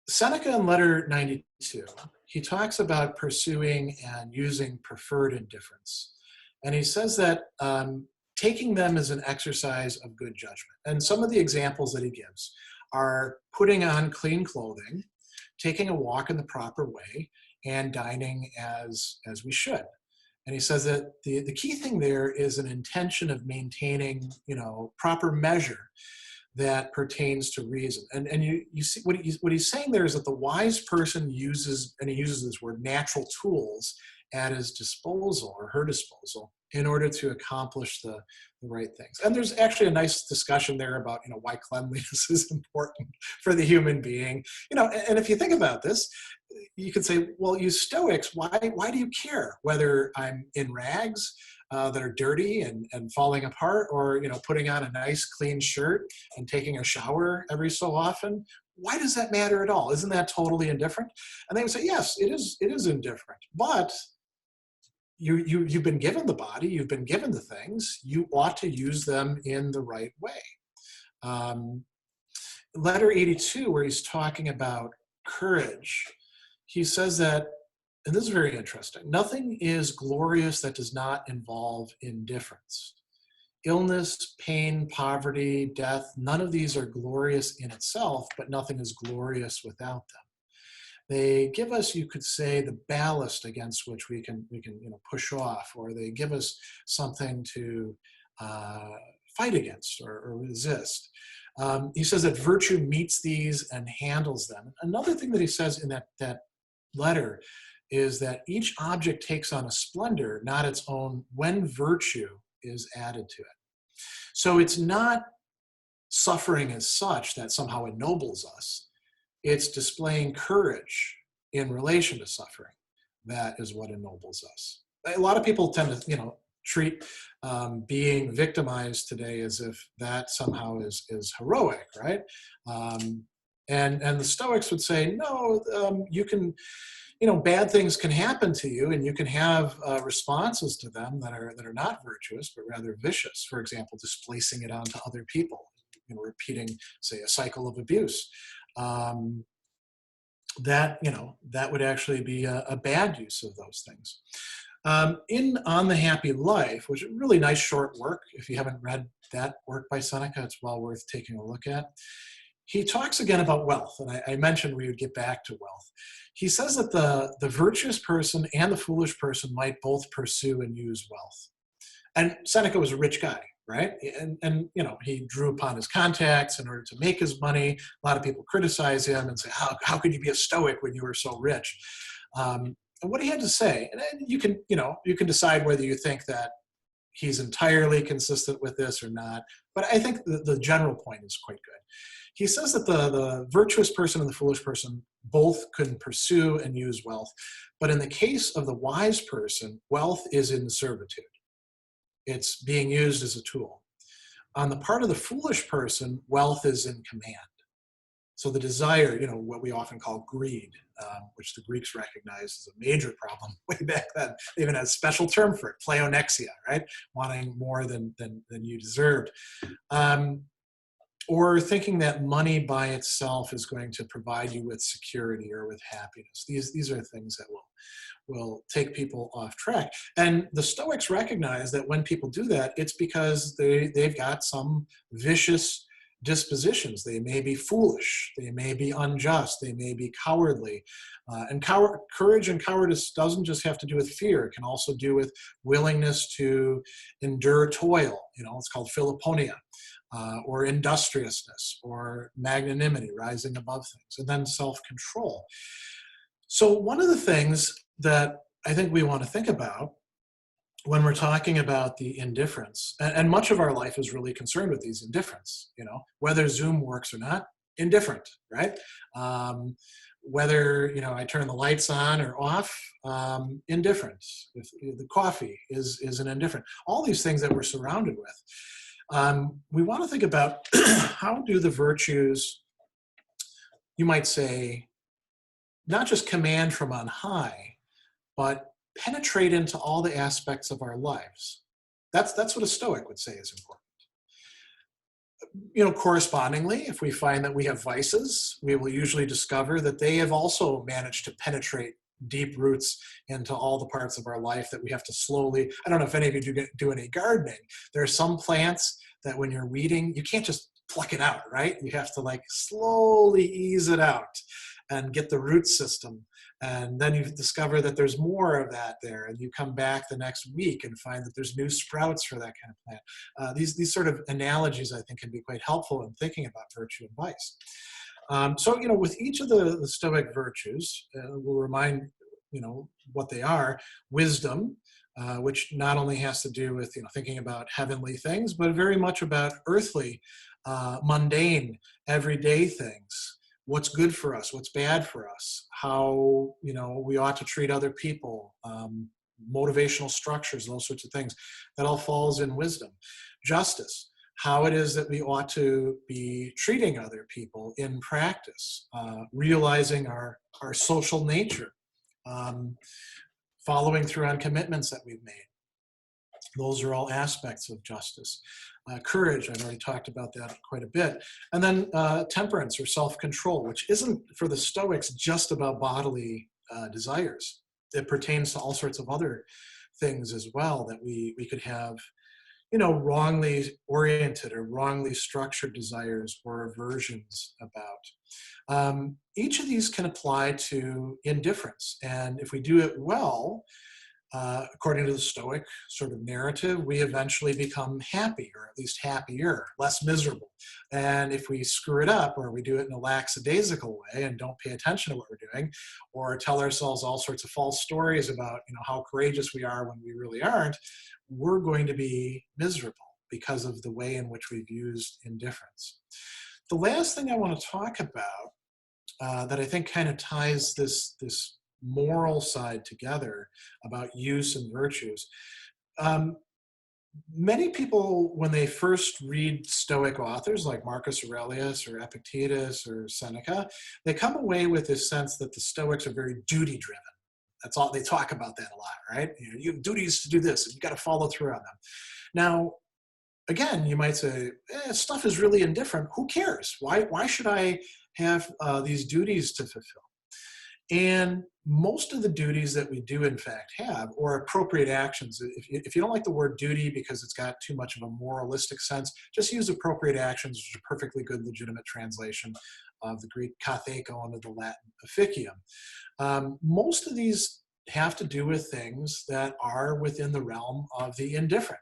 Seneca in letter 92, he talks about pursuing and using preferred indifference. And he says that taking them is an exercise of good judgment. And some of the examples that he gives are putting on clean clothing, taking a walk in the proper way, and dining as we should. And he says that the key thing there is an intention of maintaining, proper measure that pertains to reason. And you see what he's saying there is that the wise person uses, and he uses this word, natural tools at his disposal or her disposal in order to accomplish the right things. And there's actually a nice discussion there about, why cleanliness is important for the human being. And if you think about this, you could say, well, you Stoics, why do you care whether I'm in rags that are dirty and falling apart, or putting on a nice clean shirt and taking a shower every so often? Why does that matter at all? Isn't that totally indifferent? And they would say, yes, it is indifferent, but you've been given the body, you've been given the things, you ought to use them in the right way. Letter 82, where he's talking about courage, he says that, and this is very interesting, nothing is glorious that does not involve indifference. Illness, pain, poverty, death, none of these are glorious in itself, but nothing is glorious without them. They give us, you could say, the ballast against which we can push off, or they give us something to fight against or resist. He says that virtue meets these and handles them. Another thing that he says in that letter is that each object takes on a splendor, not its own, when virtue is added to it. So it's not suffering as such that somehow ennobles us. It's displaying courage in relation to suffering. That is what ennobles us. A lot of people tend to, treat being victimized today as if that somehow is heroic, right? And the Stoics would say, no, you can, bad things can happen to you, and you can have responses to them that are not virtuous, but rather vicious. For example, displacing it onto other people, repeating, say, a cycle of abuse. That would actually be a bad use of those things. In On the Happy Life, which is a really nice short work. If you haven't read that work by Seneca, it's well worth taking a look at. He talks again about wealth, and I mentioned we would get back to wealth. He says that the virtuous person and the foolish person might both pursue and use wealth. And Seneca was a rich guy, right? And he drew upon his contacts in order to make his money. A lot of people criticize him and say, how could you be a Stoic when you were so rich? And what he had to say, and you can decide whether you think that he's entirely consistent with this or not, but I think the general point is quite good. He says that the virtuous person and the foolish person both can pursue and use wealth, but in the case of the wise person, wealth is in servitude. It's being used as a tool. On the part of the foolish person, wealth is in command. So the desire, what we often call greed, which the Greeks recognized as a major problem way back then. They even had a special term for it, pleonexia, right? Wanting more than you deserved. Or thinking that money by itself is going to provide you with security or with happiness. These are things that will take people off track. And the Stoics recognize that when people do that, it's because they've got some vicious dispositions. They may be foolish, they may be unjust, they may be cowardly. And courage and cowardice doesn't just have to do with fear. It can also do with willingness to endure toil. It's called Philoponia, or industriousness, or magnanimity, rising above things, and then self-control. So one of the things that I think we want to think about when we're talking about the indifference, and much of our life is really concerned with these indifferents, whether Zoom works or not, indifferent, right? Whether, I turn the lights on or off, indifferent. If the coffee is an indifferent. All these things that we're surrounded with. We want to think about how do the virtues, you might say, not just command from on high, but penetrate into all the aspects of our lives. That's what a Stoic would say is important. Correspondingly, if we find that we have vices, we will usually discover that they have also managed to penetrate deep roots into all the parts of our life that we have to slowly, I don't know if any of you do any gardening. There are some plants that when you're weeding, you can't just pluck it out, right? You have to slowly ease it out and get the root system. And then you discover that there's more of that there, and you come back the next week and find that there's new sprouts for that kind of plant. These sort of analogies, I think, can be quite helpful in thinking about virtue and vice. So, with each of the Stoic virtues, we'll remind, what they are. Wisdom, which not only has to do with, thinking about heavenly things, but very much about earthly, mundane, everyday things. What's good for us, what's bad for us, how, we ought to treat other people, motivational structures, those sorts of things. That all falls in wisdom. Justice, how it is that we ought to be treating other people in practice, realizing our social nature, following through on commitments that we've made. Those are all aspects of justice. Courage, I've already talked about that quite a bit. And then temperance or self-control, which isn't for the Stoics just about bodily desires. It pertains to all sorts of other things as well that we could have, wrongly oriented or wrongly structured desires or aversions about. Each of these can apply to indifference. And if we do it well, according to the Stoic sort of narrative, we eventually become happy, or at least happier, less miserable. And if we screw it up, or we do it in a lackadaisical way and don't pay attention to what we're doing, or tell ourselves all sorts of false stories about, how courageous we are when we really aren't, we're going to be miserable because of the way in which we've used indifference. The last thing I want to talk about that I think kind of ties this moral side together about use and virtues. Many people, when they first read Stoic authors like Marcus Aurelius or Epictetus or Seneca, they come away with this sense that the Stoics are very duty-driven. That's all, they talk about that a lot, right? You have duties to do this, and you've got to follow through on them. Now, again, you might say, stuff is really indifferent. Who cares? Why should I have these duties to fulfill? And most of the duties that we do, in fact, have, or appropriate actions, if you don't like the word duty because it's got too much of a moralistic sense, just use appropriate actions, which is a perfectly good, legitimate translation of the Greek katheko into the Latin officium. Most of these have to do with things that are within the realm of the indifferent.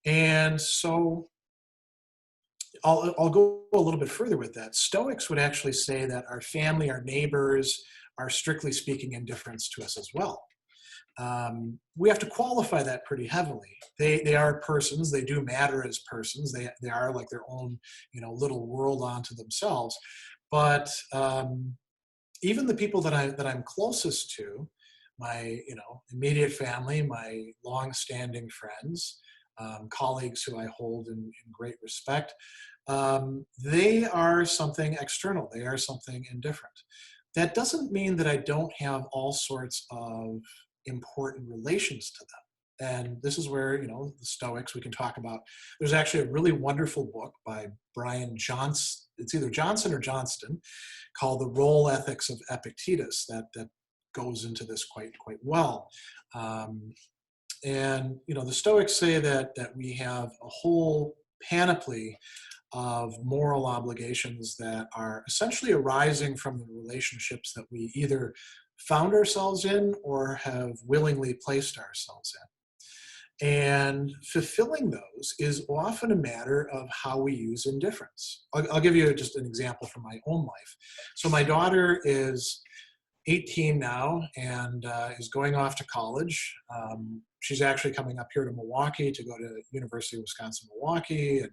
And so I'll go a little bit further with that. Stoics would actually say that our family, our neighbors, are strictly speaking indifferents to us as well. We have to qualify that pretty heavily. They are persons. They do matter as persons. They are like their own, little world unto themselves. But even the people that I'm closest to, my immediate family, my long-standing friends, colleagues who I hold in great respect, they are something external. They are something indifferent. That doesn't mean that I don't have all sorts of important relations to them. And this is where, the Stoics, we can talk about. There's actually a really wonderful book by Brian Johnson, it's either Johnson or Johnston, called The Role Ethics of Epictetus, that goes into this quite well. And, the Stoics say that we have a whole panoply of moral obligations that are essentially arising from the relationships that we either found ourselves in or have willingly placed ourselves in. And fulfilling those is often a matter of how we use indifference. I'll give you just an example from my own life. So my daughter is 18 now and is going off to college. She's actually coming up here to Milwaukee to go to University of Wisconsin-Milwaukee and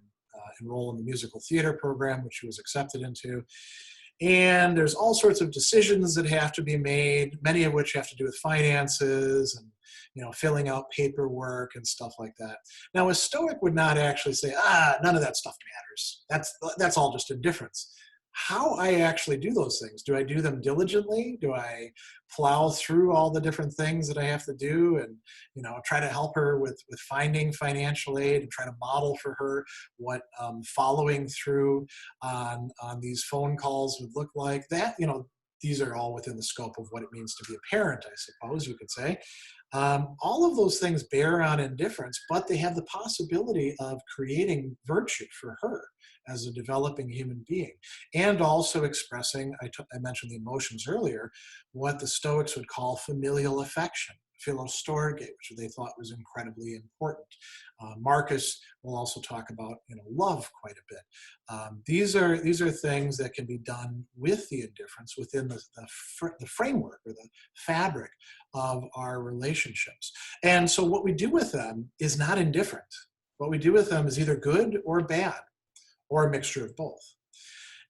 enroll in the musical theater program, which she was accepted into. And there's all sorts of decisions that have to be made, many of which have to do with finances and filling out paperwork and stuff like that. Now, a Stoic would not actually say, none of that stuff matters. That's all just indifference. How I actually do those things. Do I do them diligently? Do I plow through all the different things that I have to do and, try to help her with finding financial aid and try to model for her what following through on these phone calls would look like? That, these are all within the scope of what it means to be a parent, I suppose you could say. All of those things bear on indifference, but they have the possibility of creating virtue for her as a developing human being, and also expressing, I mentioned the emotions earlier, what the Stoics would call familial affection, philostorge, which they thought was incredibly important. Marcus will also talk about love quite a bit. These are things that can be done with the indifference within the framework or the fabric of our relationships. And so what we do with them is not indifferent. What we do with them is either good or bad, or a mixture of both.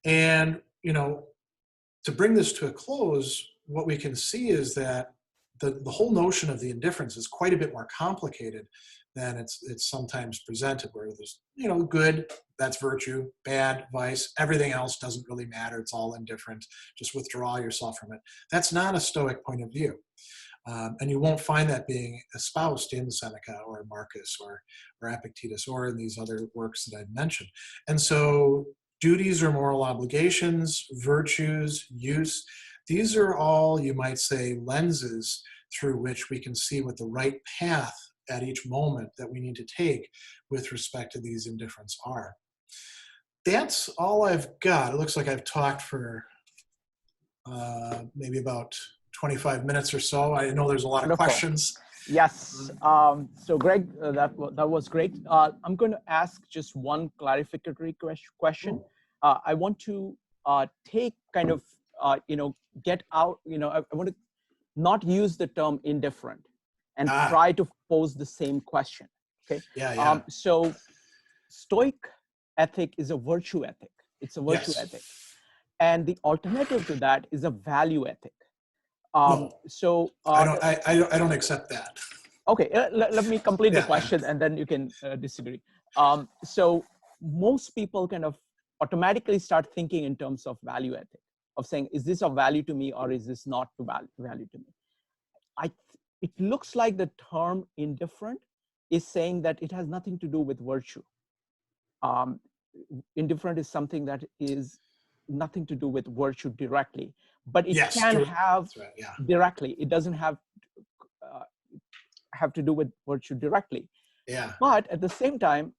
And, to bring this to a close, what we can see is that the whole notion of the indifference is quite a bit more complicated than it's sometimes presented, where there's, good, that's virtue, bad, vice, everything else doesn't really matter, it's all indifferent, just withdraw yourself from it. That's not a Stoic point of view. And you won't find that being espoused in Seneca or Marcus or Epictetus or in these other works that I've mentioned. And so duties or moral obligations, virtues, use, these are all, you might say, lenses through which we can see what the right path at each moment that we need to take with respect to these indifferents are. That's all I've got. It looks like I've talked for maybe about 25 minutes or so. I know there's a lot of Wonderful. questions. Yes. So Greg, that was great. I'm going to ask just one clarificatory question. I want to take kind of, get out, I want to not use the term indifferent and try to pose the same question. Okay. Yeah. So Stoic ethic is a virtue ethic. It's a virtue ethic. And the alternative to that is a value ethic. No, so I don't accept that. Okay, let me complete the question and then you can disagree. So most people kind of automatically start thinking in terms of value ethic, of saying, is this of value to me or is this not value to me? It looks like the term indifferent is saying that it has nothing to do with virtue. Indifferent is something that is nothing to do with virtue directly, but it can have directly. It doesn't have to do with virtue directly. Yeah. But at the same time,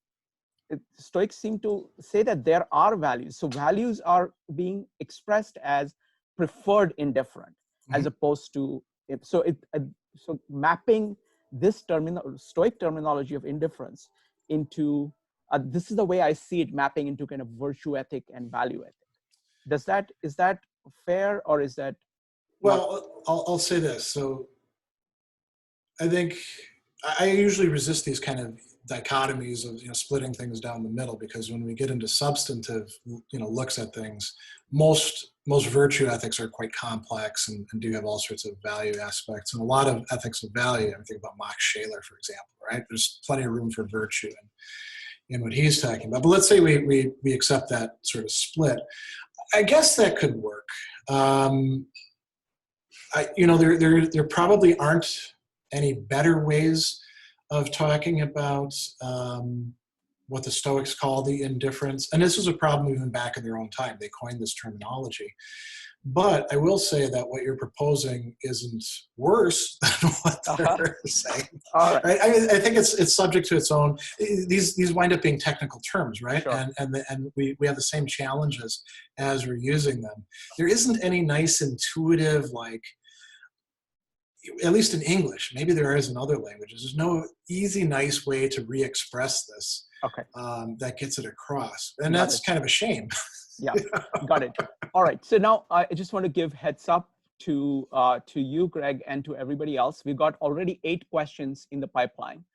Stoics seem to say that there are values. So values are being expressed as preferred indifferent, as opposed to so mapping this Stoic terminology of indifference into this is the way I see it, mapping into kind of virtue ethic and value ethic. Is that fair, or is that? Well, I'll say this. So I think I usually resist these kind of dichotomies of splitting things down the middle, because when we get into substantive looks at things, most virtue ethics are quite complex and do have all sorts of value aspects, and a lot of ethics of value. I'm thinking about Max Scheler, for example, right? There's plenty of room for virtue in what he's talking about. But let's say we accept that sort of split. I guess that could work. There probably aren't any better ways of talking about what the Stoics call the indifference. And this was a problem even back in their own time. They coined this terminology. But I will say that what you're proposing isn't worse than what they're saying. All right. Right? I think it's subject to its own. These wind up being technical terms, right? Sure. And we have the same challenges as we're using them. There isn't any nice intuitive, like, at least in English, maybe there is in other languages, there's no easy, nice way to re-express this that gets it across. And that's kind of a shame. Yeah, got it. All right. So now I just want to give heads up to you, Greg, and to everybody else. We've got already 8 questions in the pipeline.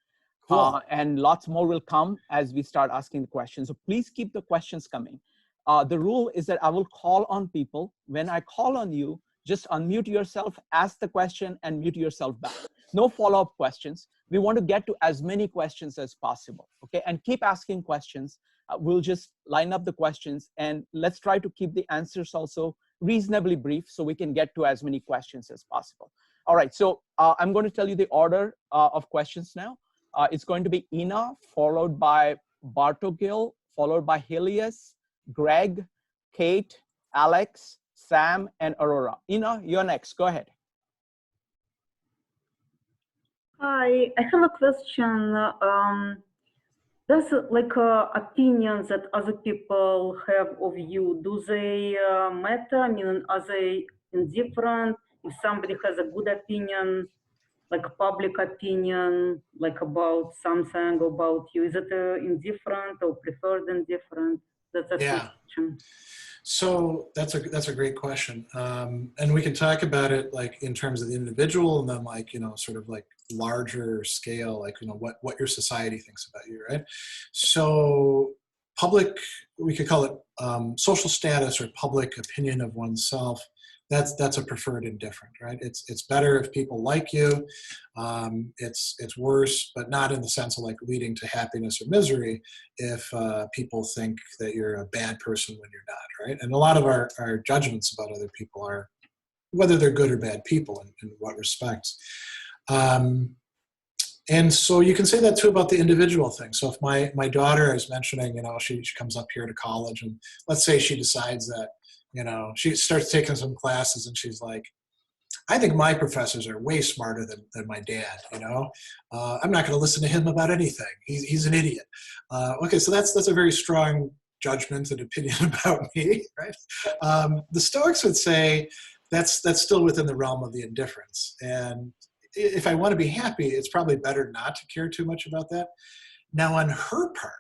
Cool. And lots more will come as we start asking the questions. So please keep the questions coming. The rule is that I will call on people. When I call on you, just unmute yourself, ask the question, and mute yourself back. No follow-up questions. We want to get to as many questions as possible, okay? And keep asking questions. We'll just line up the questions, and let's try to keep the answers also reasonably brief so we can get to as many questions as possible. All right, so I'm going to tell you the order of questions now. It's going to be Ina, followed by Bartogil, followed by Helios, Greg, Kate, Alex, Sam, and Aurora. Ina, you're next. Go ahead. Hi, I have a question. Does opinions that other people have of you, do they matter? Meaning, are they indifferent? If somebody has a good opinion, like a public opinion, like about something about you, is it indifferent or preferred indifferent? That's my question. So that's a great question, and we can talk about it like in terms of the individual, and then like sort of like larger scale, like what your society thinks about you, right? So public, we could call it social status or public opinion of oneself. That's a preferred indifferent, right? It's better if people like you. It's worse, but not in the sense of like leading to happiness or misery if people think that you're a bad person when you're not, right? And a lot of our judgments about other people are whether they're good or bad people in what respects. And so you can say that too about the individual thing. So if my daughter, I was mentioning, she comes up here to college, and let's say she decides that, she starts taking some classes and she's like, I think my professors are way smarter than my dad, I'm not going to listen to him about anything. He's an idiot. Okay, so that's a very strong judgment and opinion about me, right? The Stoics would say that's still within the realm of the indifference. And if I want to be happy, it's probably better not to care too much about that. Now, on her part,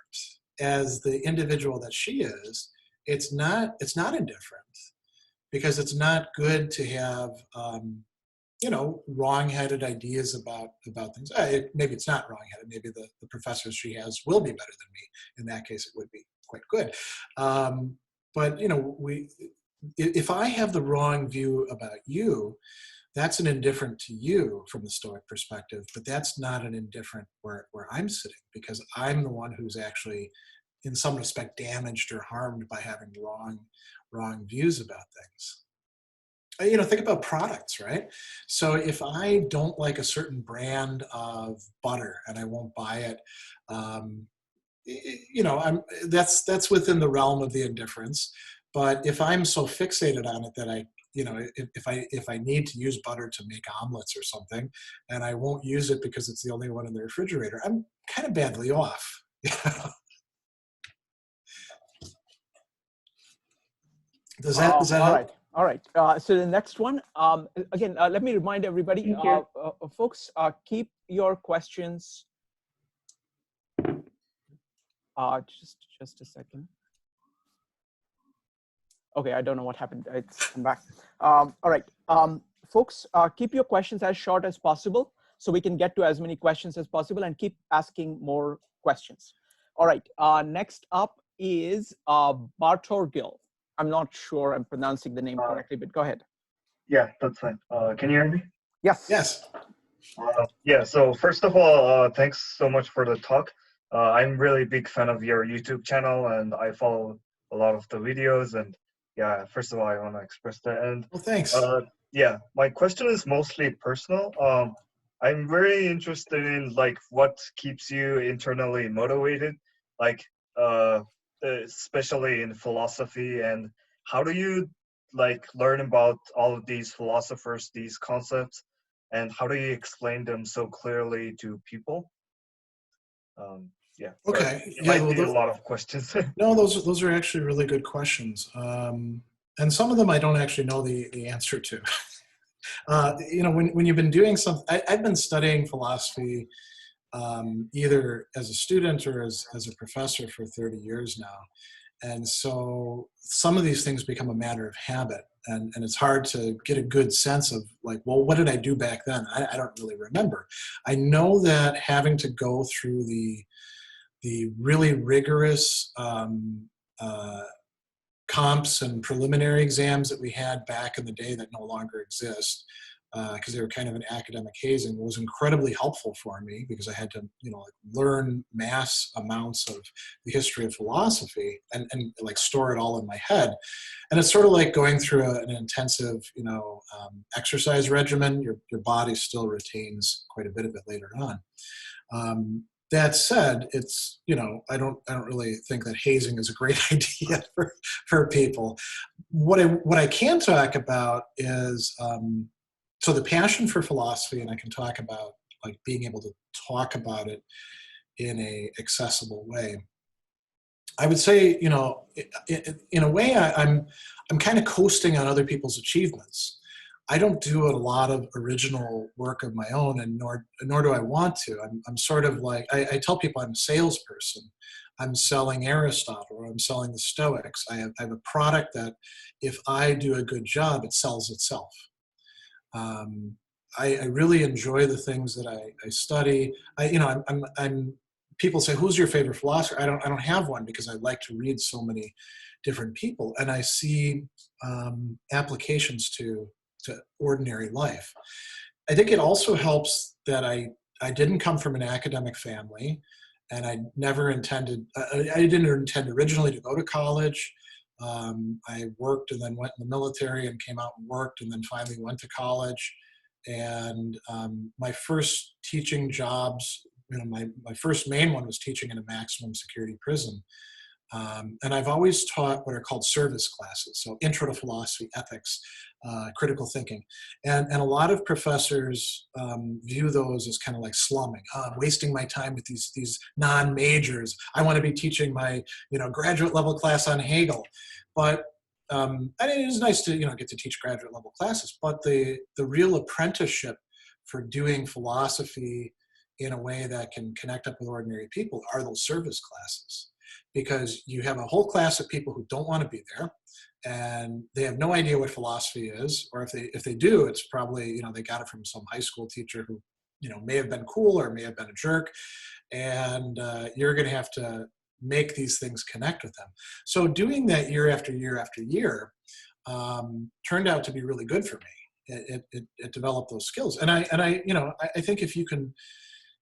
as the individual that she is, it's not indifferent, because it's not good to have wrong-headed ideas about things. Maybe it's not wrong-headed. Maybe the professors she has will be better than me. In that case, it would be quite good. But if I have the wrong view about you, that's an indifferent to you from the Stoic perspective, but that's not an indifferent where I'm sitting, because I'm the one who's actually, in some respect, damaged or harmed by having wrong views about things. Think about products, right? So if I don't like a certain brand of butter and I won't buy it, that's within the realm of the indifference. But if I'm so fixated on it that if I need to use butter to make omelets or something, and I won't use it because it's the only one in the refrigerator, I'm kind of badly off. Does that help? All right. So the next one, again, let me remind everybody, folks, keep your questions. Just a second. Okay, I don't know what happened. I'm back. All right, folks, keep your questions as short as possible so we can get to as many questions as possible, and keep asking more questions. All right, next up is Bartorgil. I'm not sure I'm pronouncing the name correctly, but go ahead. Yeah, that's fine. Can you hear me? Yes. Yes. Yeah, so first of all, thanks so much for the talk. I'm really a big fan of your YouTube channel, and I follow a lot of the videos. And yeah, first of all, I want to express that. And well, thanks. Yeah, my question is mostly personal. I'm very interested in what keeps you internally motivated, especially in philosophy, and how do you learn about all of these philosophers, these concepts, and how do you explain them so clearly to people? Yeah. Okay. It might be a lot of questions. No, those are actually really good questions, and some of them I don't actually know the answer to. When you've been doing something, I've been studying philosophy either as a student or as a professor for 30 years now. And so some of these things become a matter of habit, and it's hard to get a good sense of well, what did I do back then? I don't really remember. I know that having to go through the really rigorous comps and preliminary exams that we had back in the day that no longer exist, because they were kind of an academic hazing, was incredibly helpful for me, because I had to learn mass amounts of the history of philosophy and store it all in my head. And it's sort of like going through an intensive exercise regimen. Your body still retains quite a bit of it later on. That said, it's I don't really think that hazing is a great idea for people. What I can talk about is so the passion for philosophy, and I can talk about being able to talk about it in a accessible way. I would say in a way I'm kind of coasting on other people's achievements. I don't do a lot of original work of my own, and nor do I want to. I'm sort of I tell people I'm a salesperson. I'm selling Aristotle, or I'm selling the Stoics. I have a product that, if I do a good job, it sells itself. I really enjoy the things that I study. People say, "Who's your favorite philosopher?" I don't have one, because I like to read so many different people, and I see applications to ordinary life. I think it also helps that I didn't come from an academic family, and I didn't intend originally to go to college. I worked and then went in the military and came out and worked, and then finally went to college. And my first teaching jobs, my first main one was teaching in a maximum security prison. And I've always taught what are called service classes, so intro to philosophy, ethics, critical thinking. And a lot of professors view those as kind of like slumming. I'm wasting my time with these non-majors. I want to be teaching my graduate level class on Hegel. But and it is nice to, get to teach graduate level classes, but the real apprenticeship for doing philosophy in a way that can connect up with ordinary people are those service classes, because you have a whole class of people who don't want to be there, and they have no idea what philosophy is, or if they do, it's probably, they got it from some high school teacher who, may have been cool or may have been a jerk, and you're going to have to make these things connect with them. So doing that year after year after year turned out to be really good for me. It developed those skills, and I think if you can,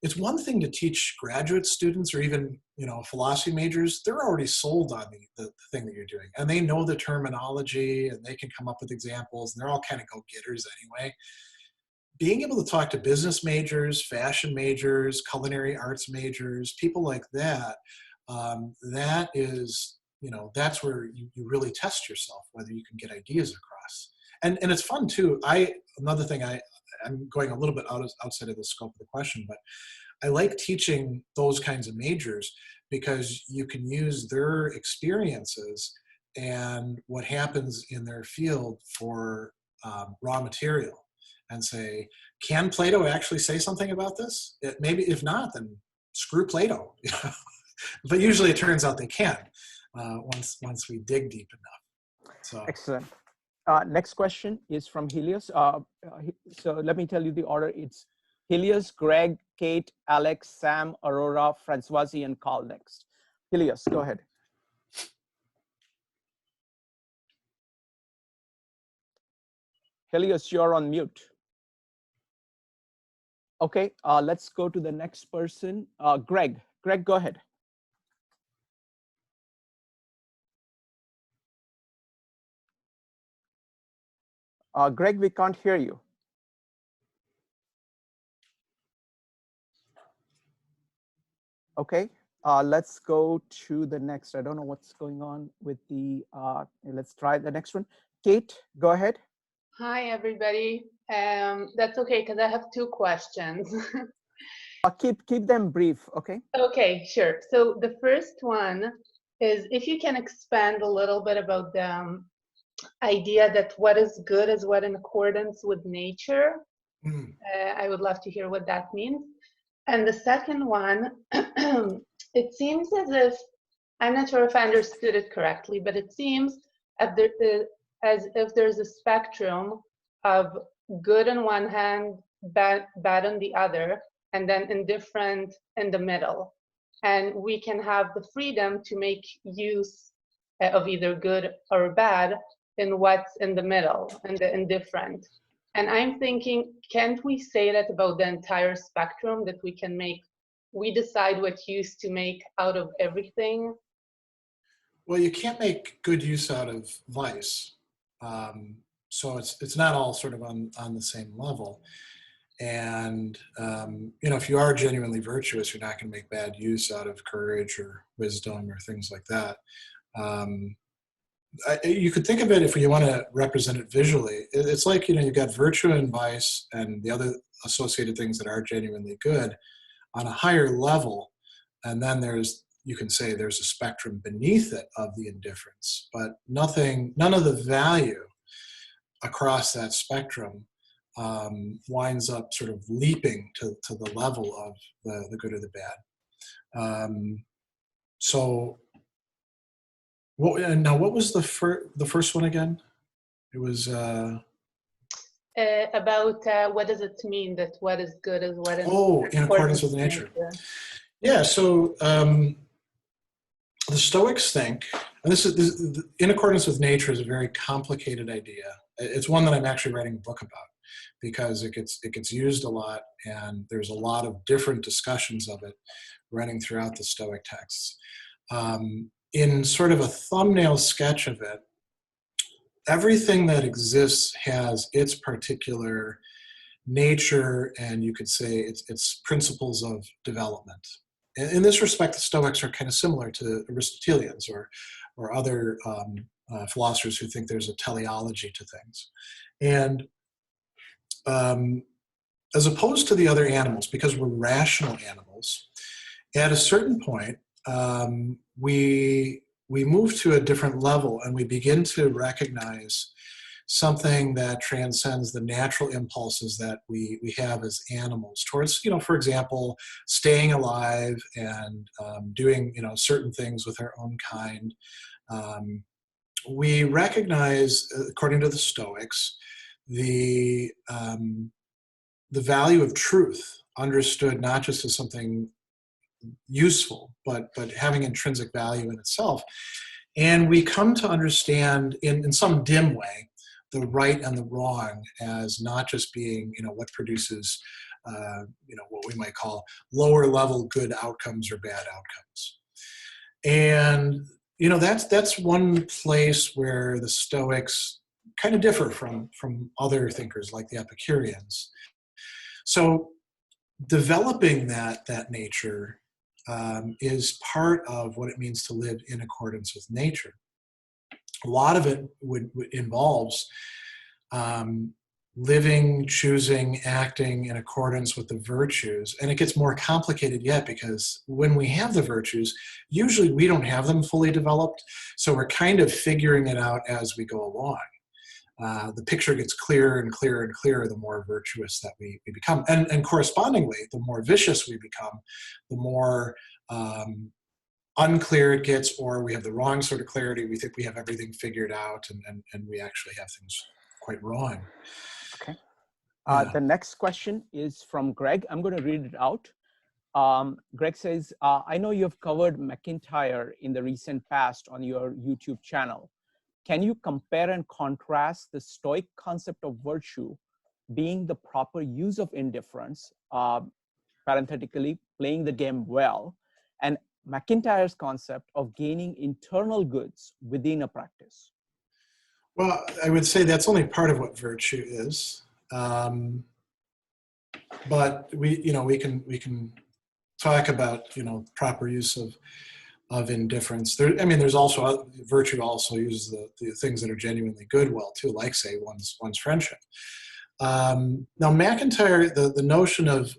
it's one thing to teach graduate students or even philosophy majors. They're already sold on the thing that you're doing, and they know the terminology, and they can come up with examples, and they're all kind of go-getters anyway. Being able to talk to business majors, fashion majors, culinary arts majors, people like that, that is, that's where you really test yourself, whether you can get ideas across. And it's fun too. Another thing, I'm going a little bit outside of the scope of the question, but I like teaching those kinds of majors because you can use their experiences and what happens in their field for raw material, and say, can Plato actually say something about this? Maybe if not, then screw Plato. But usually it turns out they can once we dig deep enough. So excellent. Next question is from Helios. So let me tell you the order. It's Helios, Greg, Kate, Alex, Sam, Aurora, Francoisi, and Carl next. Helios, go ahead. Helios, you're on mute. Okay, let's go to the next person. Greg. Greg, go ahead. Greg, we can't hear you. Okay, let's go to the next. I don't know what's going on with the, let's try the next one. Kate, go ahead. Hi, everybody. That's okay, because I have two questions. Keep them brief, okay? Okay, sure. So the first one is if you can expand a little bit about the idea that what is good is what in accordance with nature. I would love to hear what that means. And the second one, it seems as if, I'm not sure if I understood it correctly, but it seems as if there's a spectrum of good on one hand, bad on the other, and then indifferent in the middle. And we can have the freedom to make use of either good or bad in what's in the middle, and the indifferent. And I'm thinking, can't we say that about the entire spectrum, that we decide what use to make out of everything? Well, you can't make good use out of vice. So it's not all sort of on the same level. And, if you are genuinely virtuous, you're not going to make bad use out of courage or wisdom or things like that. You could think of it, if you want to represent it visually, it's like, you've got virtue and vice and the other associated things that are genuinely good on a higher level. And then you can say there's a spectrum beneath it of the indifference, but none of the value across that spectrum winds up sort of leaping to the level of the good or the bad. So what was the first one again? It was about what does it mean that what is good is what is in accordance with nature. Yeah, so the Stoics think, and this is in accordance with nature is a very complicated idea. It's one that I'm actually writing a book about, because it gets used a lot, and there's a lot of different discussions of it running throughout the Stoic texts. In sort of a thumbnail sketch of it, everything that exists has its particular nature, and you could say its principles of development. In this respect, the Stoics are kind of similar to Aristotelians or other philosophers who think there's a teleology to things. And as opposed to the other animals, because we're rational animals, at a certain point, we we move to a different level and we begin to recognize something that transcends the natural impulses that we have as animals towards, for example, staying alive and doing, certain things with our own kind. We recognize, according to the Stoics, the value of truth, understood not just as something useful, but having intrinsic value in itself. And we come to understand in some dim way the right and the wrong as not just being, what produces, what we might call lower level good outcomes or bad outcomes. And, that's one place where the Stoics kind of differ from other thinkers like the Epicureans. So developing that nature is part of what it means to live in accordance with nature. A lot of it involves living, choosing, acting in accordance with the virtues. And it gets more complicated yet because when we have the virtues, usually we don't have them fully developed. So we're kind of figuring it out as we go along. The picture gets clearer and clearer and clearer the more virtuous that we become. And correspondingly, the more vicious we become, the more unclear it gets, or we have the wrong sort of clarity. We think we have everything figured out, and we actually have things quite wrong. Okay. Yeah. The next question is from Greg. I'm going to read it out. Greg says, I know you've covered McIntyre in the recent past on your YouTube channel. Can you compare and contrast the Stoic concept of virtue being the proper use of indifference, parenthetically, playing the game well, and McIntyre's concept of gaining internal goods within a practice? Well, I would say that's only part of what virtue is. But we can talk about, proper use of indifference. There's also, virtue also uses the things that are genuinely good well too, like say one's friendship. Now McIntyre, the notion of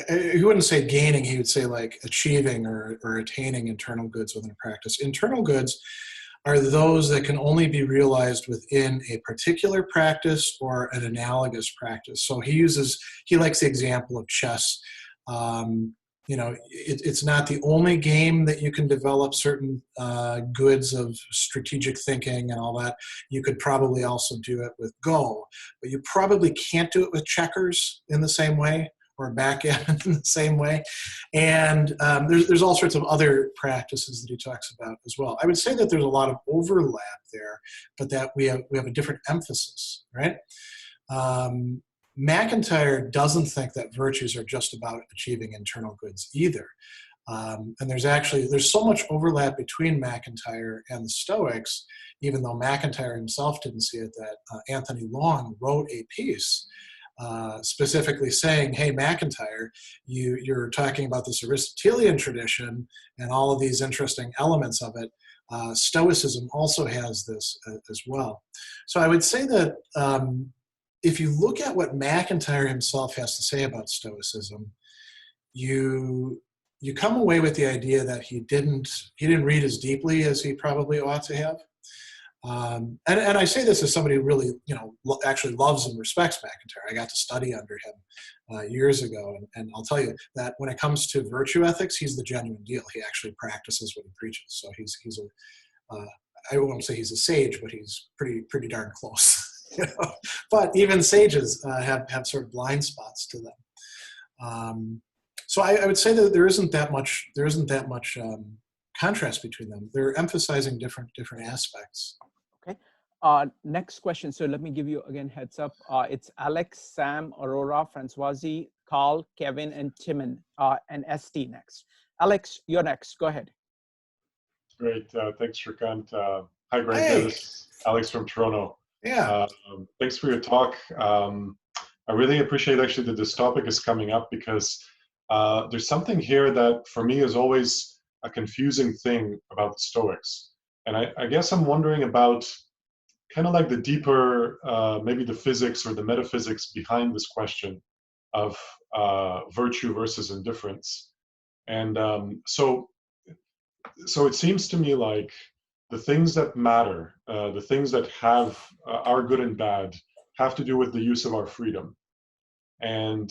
he wouldn't say gaining, he would say like achieving or attaining internal goods within a practice. Internal goods are those that can only be realized within a particular practice or an analogous practice. So he likes the example of chess. It's not the only game that you can develop certain goods of strategic thinking and all that. You could probably also do it with Go, but you probably can't do it with checkers in the same way, or backgammon in the same way. And there's all sorts of other practices that he talks about as well. I would say that there's a lot of overlap there, but that we have a different emphasis, right? McIntyre doesn't think that virtues are just about achieving internal goods either. And there's so much overlap between McIntyre and the Stoics, even though McIntyre himself didn't see it, that Anthony Long wrote a piece specifically saying, hey, McIntyre, you're talking about this Aristotelian tradition and all of these interesting elements of it. Stoicism also has this as well. So I would say that if you look at what McIntyre himself has to say about Stoicism, you come away with the idea that he didn't read as deeply as he probably ought to have. And I say this as somebody who really, actually loves and respects McIntyre. I got to study under him years ago, and I'll tell you that when it comes to virtue ethics, he's the genuine deal. He actually practices what he preaches. So he's I won't say he's a sage, but he's pretty darn close. But even sages have sort of blind spots to them. So I would say that there isn't that much contrast between them. They're emphasizing different aspects. Okay. Next question. So let me give you again heads up. It's Alex, Sam, Aurora, Francoise, Carl, Kevin, and Timon, and ST next. Alex, you're next. Go ahead. Great. Thanks, Shrikant. Hi, Greg. Hey. This is Alex from Toronto. Yeah. Thanks for your talk. I really appreciate actually that this topic is coming up because there's something here that for me is always a confusing thing about the Stoics. And I guess I'm wondering about kind of like the deeper, maybe the physics or the metaphysics behind this question of virtue versus indifference. And so so it seems to me like the things that matter, the things that have are good and bad, have to do with the use of our freedom. And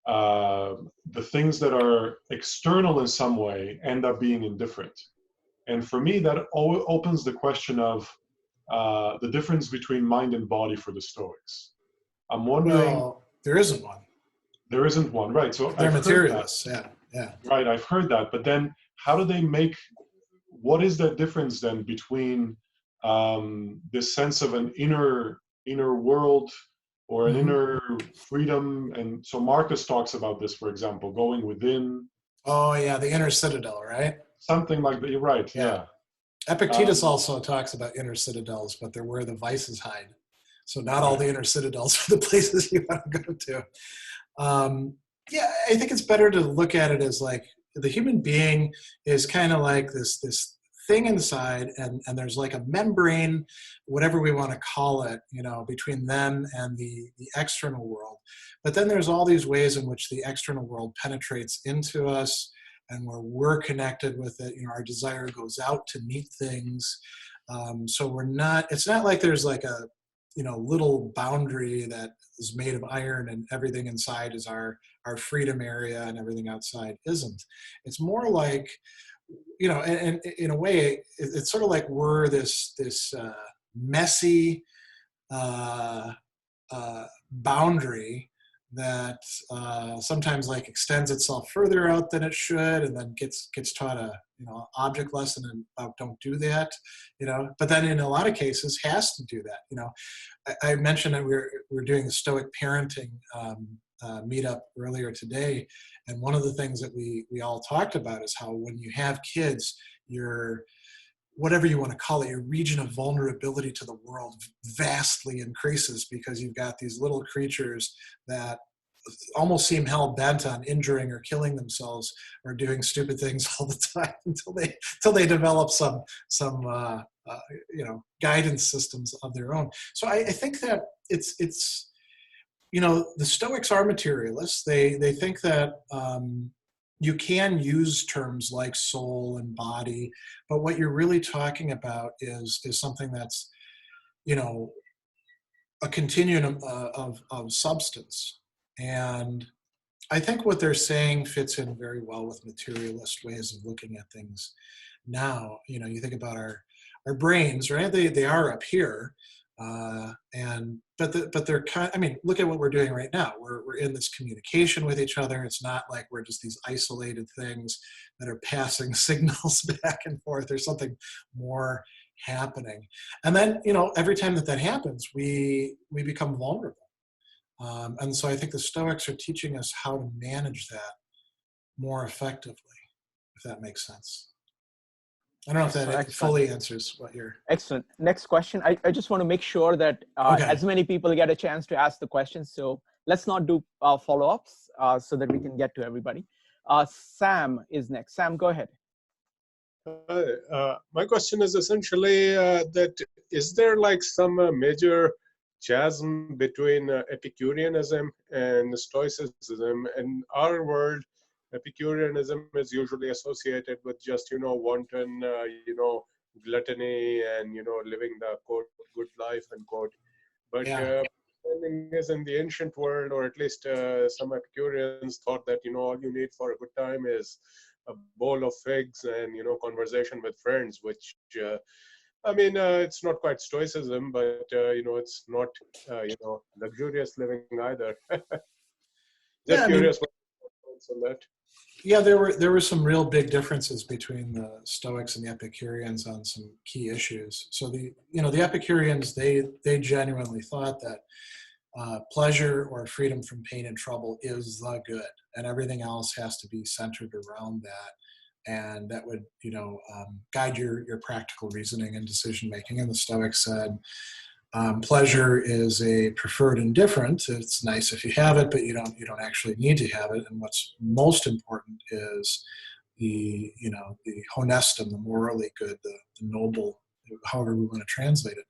the things that are external in some way end up being indifferent. And for me, that opens the question of the difference between mind and body for the Stoics. I'm wondering. Well, there isn't one. There isn't one, right? So They're I've materialists. heard that. Yeah. Right, I've heard that. But then, how do they make? What is that difference then between this sense of an inner world or an inner freedom? And so Marcus talks about this, for example, going within. Oh yeah, the inner citadel, right? Something like that. You're right. Yeah. Epictetus also talks about inner citadels, but they're where the vices hide. So not all the inner citadels are the places you want to go to. Yeah, I think it's better to look at it as like the human being is kind of like this thing inside, and there's like a membrane, whatever we want to call it, you know, between them and the external world. But then there's all these ways in which the external world penetrates into us, and where we're connected with it. You know, our desire goes out to meet things. So we're not. It's not like there's like a little boundary that is made of iron and everything inside is our freedom area and everything outside isn't. It's more like, and in a way, it's sort of like we're this messy boundary that sometimes like extends itself further out than it should, and then gets taught a object lesson about don't do that, but then in a lot of cases has to do that. I mentioned that we're doing the Stoic parenting meetup earlier today, and one of the things that we all talked about is how when you have kids, your whatever you want to call it, your region of vulnerability to the world vastly increases, because you've got these little creatures that almost seem hell-bent on injuring or killing themselves or doing stupid things all the time until they develop some guidance systems of their own. So I think that it's the Stoics are materialists. They think that you can use terms like soul and body, but what you're really talking about is something that's, a continuum of substance. And I think what they're saying fits in very well with materialist ways of looking at things now. You think about our brains, right? They are up here, but they're kind. I mean, look at what we're doing right now. We're in this communication with each other. It's not like we're just these isolated things that are passing signals back and forth. There's something more happening. And then, every time that happens, we become vulnerable. And so I think the Stoics are teaching us how to manage that more effectively, if that makes sense. I don't know if that fully answers what you're... Excellent. Next question. I just want to make sure that as many people get a chance to ask the questions. So let's not do follow-ups so that we can get to everybody. Sam is next. Sam, go ahead. My question is essentially that is there like some major chasm between Epicureanism and Stoicism? In our world, Epicureanism is usually associated with just, wanton, gluttony and, living the, quote, good life, unquote. But understanding is in the ancient world, or at least some Epicureans thought that, all you need for a good time is a bowl of figs and, conversation with friends, which, it's not quite Stoicism, but, it's not, luxurious living either. Just curious what thoughts on that. Yeah, there were some real big differences between the Stoics and the Epicureans on some key issues. So the Epicureans, they genuinely thought that pleasure or freedom from pain and trouble is the good, and everything else has to be centered around that, and that would guide your practical reasoning and decision making. And the Stoics said pleasure is a preferred indifferent. It's nice if you have it, but you don't actually need to have it. And what's most important is the honestum, the morally good, the noble however we want to translate it.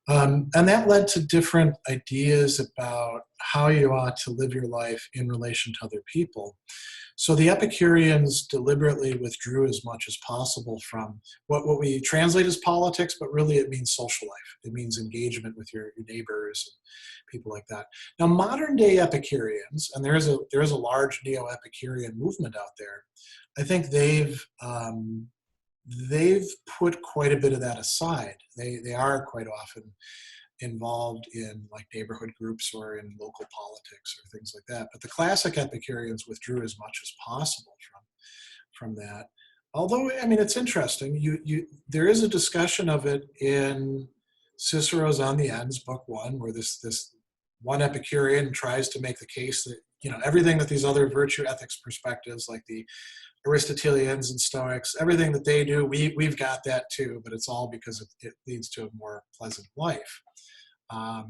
And that led to different ideas about how you ought to live your life in relation to other people. So the Epicureans deliberately withdrew as much as possible from what we translate as politics, but really it means social life. It means engagement with your neighbors and people like that. Now, modern day Epicureans, and there is a large neo-Epicurean movement out there, I think they've put quite a bit of that aside. They are quite often involved in like neighborhood groups or in local politics or things like that. But the classic Epicureans withdrew as much as possible from that. Although, I mean, it's interesting. There is a discussion of it in Cicero's On the Ends, Book 1, where this one Epicurean tries to make the case that, you know, everything that these other virtue ethics perspectives like the Aristotelians and Stoics, everything that they do, we've got that too, but it's all because it leads to a more pleasant life. I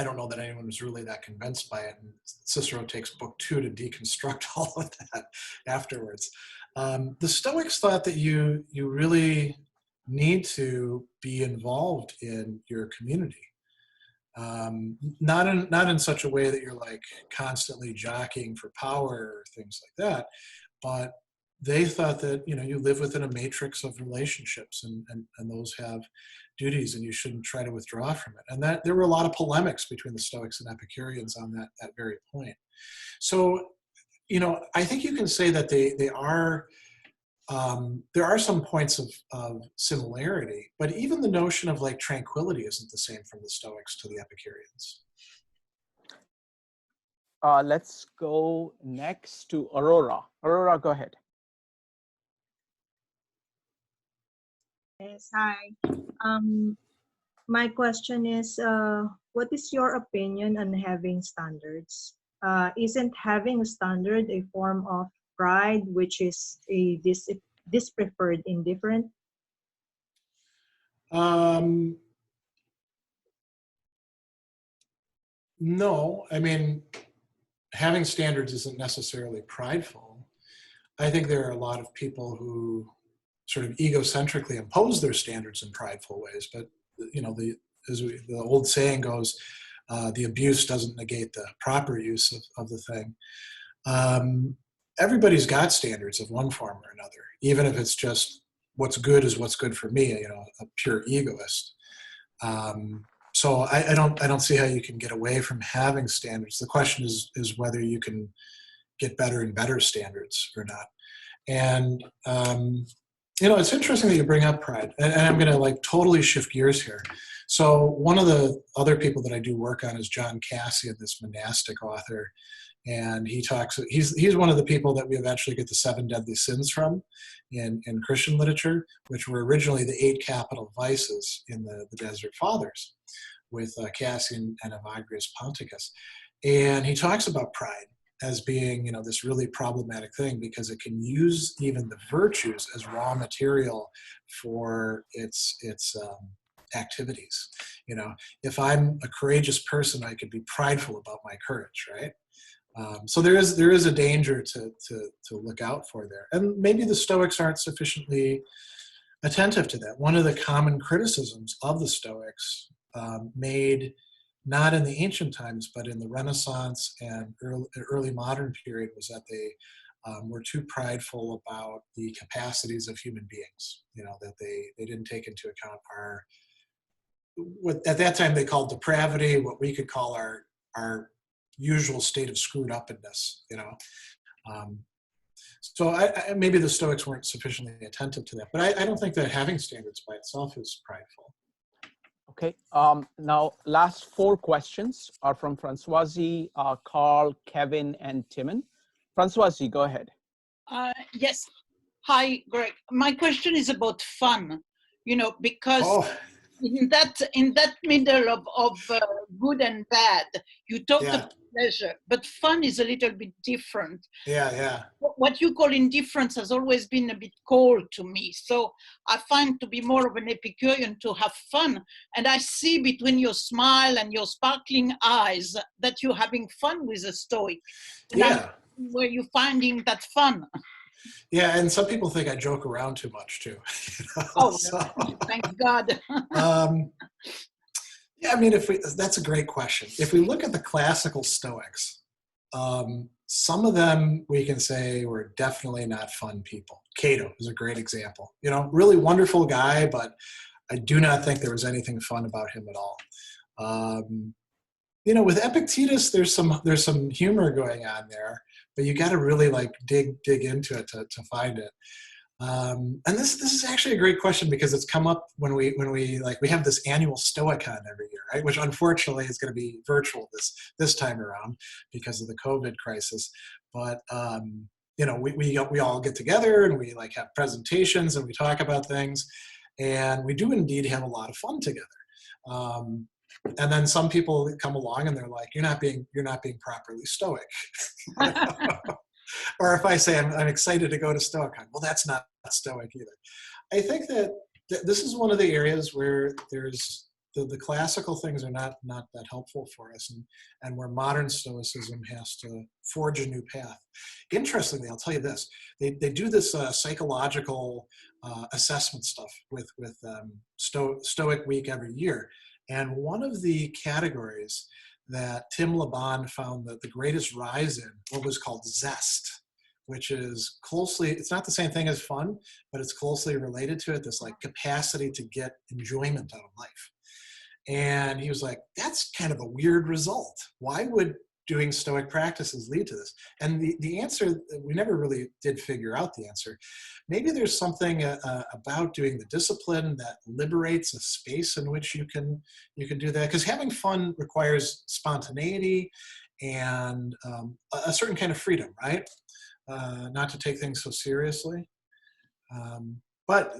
don't know that anyone was really that convinced by it. And Cicero takes Book 2 to deconstruct all of that afterwards. The Stoics thought that you really need to be involved in your community. Not in such a way that you're like constantly jockeying for power or things like that, but they thought that, you know, you live within a matrix of relationships and those have duties and you shouldn't try to withdraw from it. And that there were a lot of polemics between the Stoics and Epicureans on that very point. So, you know, I think you can say that they are, there are some points of similarity, but even the notion of like tranquility isn't the same from the Stoics to the Epicureans. Let's go next to Aurora. Aurora, go ahead. Yes, hi. My question is, what is your opinion on having standards? Isn't having a standard a form of pride, which is a dispreferred indifferent? No, I mean, having standards isn't necessarily prideful. I think there are a lot of people who sort of egocentrically impose their standards in prideful ways, but you know, the old saying goes, the abuse doesn't negate the proper use of the thing. Everybody's got standards of one form or another, even if it's just what's good is what's good for me, you know, a pure egoist. So I don't see how you can get away from having standards. The question is whether you can get better and better standards or not. And you know, it's interesting that you bring up pride, and I'm going to like totally shift gears here. So one of the other people that I do work on is John Cassian, this monastic author, and he's one of the people that we eventually get the 7 deadly sins from in Christian literature, which were originally the 8 capital vices in the Desert Fathers with Cassian and Evagrius Ponticus. And he talks about pride as being, you know, this really problematic thing because it can use even the virtues as raw material for its activities. You know, if I'm a courageous person, I could be prideful about my courage, right? So there is a danger to look out for there. And maybe the Stoics aren't sufficiently attentive to that. One of the common criticisms of the Stoics made not in the ancient times, but in the Renaissance and early modern period was that they were too prideful about the capacities of human beings. You know, that they didn't take into account what at that time they called depravity, what we could call our usual state of screwed upness, you know. So maybe the Stoics weren't sufficiently attentive to that, but I don't think that having standards by itself is prideful. Okay, now last 4 questions are from Françoisie, Carl, Kevin, and Timon. Françoisie, go ahead. Yes. Hi, Greg. My question is about fun, you know, because in that middle of good and bad, you talked about pleasure, but fun is a little bit different. Yeah. What you call indifference has always been a bit cold to me. So I find to be more of an Epicurean to have fun. And I see between your smile and your sparkling eyes that you're having fun with a Stoic. And where you're finding that fun. Yeah, and some people think I joke around too much too. Oh, So, thank God. yeah, I mean, that's a great question. If we look at the classical Stoics, some of them we can say were definitely not fun people. Cato is a great example. Really wonderful guy, but I do not think there was anything fun about him at all. With Epictetus, there's some humor going on there, but you got to really dig into it to find it. And this is actually a great question because it's come up when we have this annual Stoicon every year, right? Which unfortunately is going to be virtual this time around because of the COVID crisis. But we all get together and we have presentations and we talk about things, and we do indeed have a lot of fun together. And then some people come along and they're like, "You're not being properly Stoic." Or if I say I'm excited to go to Stoicon, well, that's not Stoic either. I think that this is one of the areas where there's the classical things are not that helpful for us, and where modern Stoicism has to forge a new path. Interestingly, I'll tell you this: they do this psychological assessment stuff with Stoic Week every year, and one of the categories that Tim Laban found that the greatest rise in what was called zest, which is it's not the same thing as fun, but it's closely related to it, this capacity to get enjoyment out of life. And he was like, that's kind of a weird result. Why would doing Stoic practices lead to this? And the answer, we never really did figure out the answer. Maybe there's something about doing the discipline that liberates a space in which you can do that. Because having fun requires spontaneity and a certain kind of freedom, right? Not to take things so seriously. But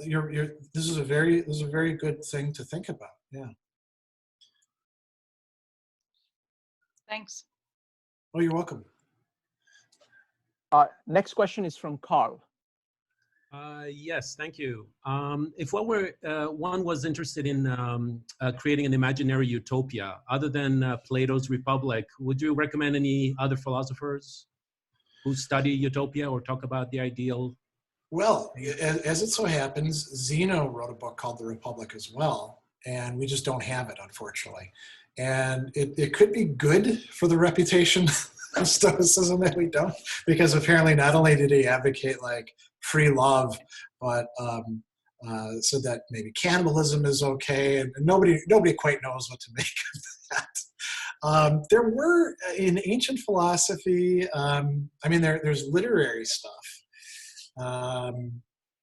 this is a very good thing to think about. Yeah. Thanks. Oh, you're welcome. Next question is from Carl. Yes, thank you. If one was interested in creating an imaginary utopia other than Plato's Republic, would you recommend any other philosophers who study utopia or talk about the ideal? Well, as it so happens, Zeno wrote a book called The Republic as well, and we just don't have it, unfortunately. And it could be good for the reputation of Stoicism that we don't, because apparently not only did he advocate free love, but so that maybe cannibalism is okay, and nobody quite knows what to make of that. There were in ancient philosophy, there's literary stuff,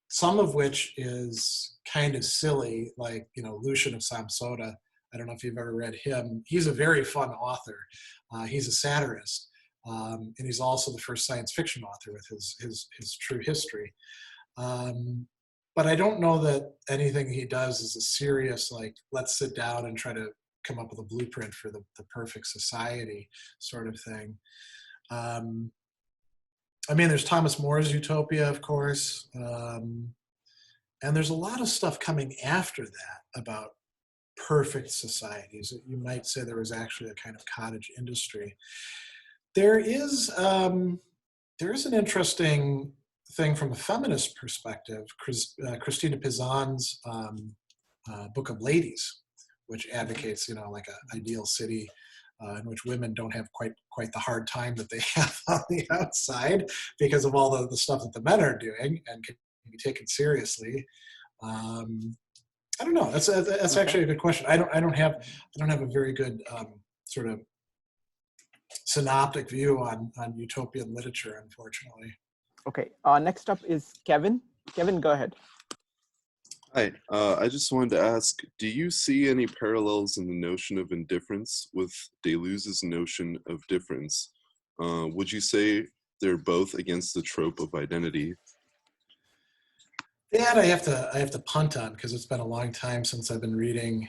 some of which is kind of silly, Lucian of Samsota. I don't know if you've ever read him. He's a very fun author. He's a satirist, and he's also the first science fiction author with his true history. But I don't know that anything he does is a serious, let's sit down and try to come up with a blueprint for the perfect society sort of thing. There's Thomas More's Utopia, of course. And there's a lot of stuff coming after that about perfect societies. You might say there was actually a kind of cottage industry. There is an interesting thing from a feminist perspective, Christina Pizan's Book of Ladies, which advocates, an ideal city in which women don't have quite the hard time that they have on the outside because of all the stuff that the men are doing and can be taken seriously. I don't know. That's actually a good question. I don't have a very good sort of synoptic view on utopian literature, unfortunately. Okay. Next up is Kevin. Kevin, go ahead. Hi. I just wanted to ask, do you see any parallels in the notion of indifference with Deleuze's notion of difference? Would you say they're both against the trope of identity? That I have to punt on because it's been a long time since I've been reading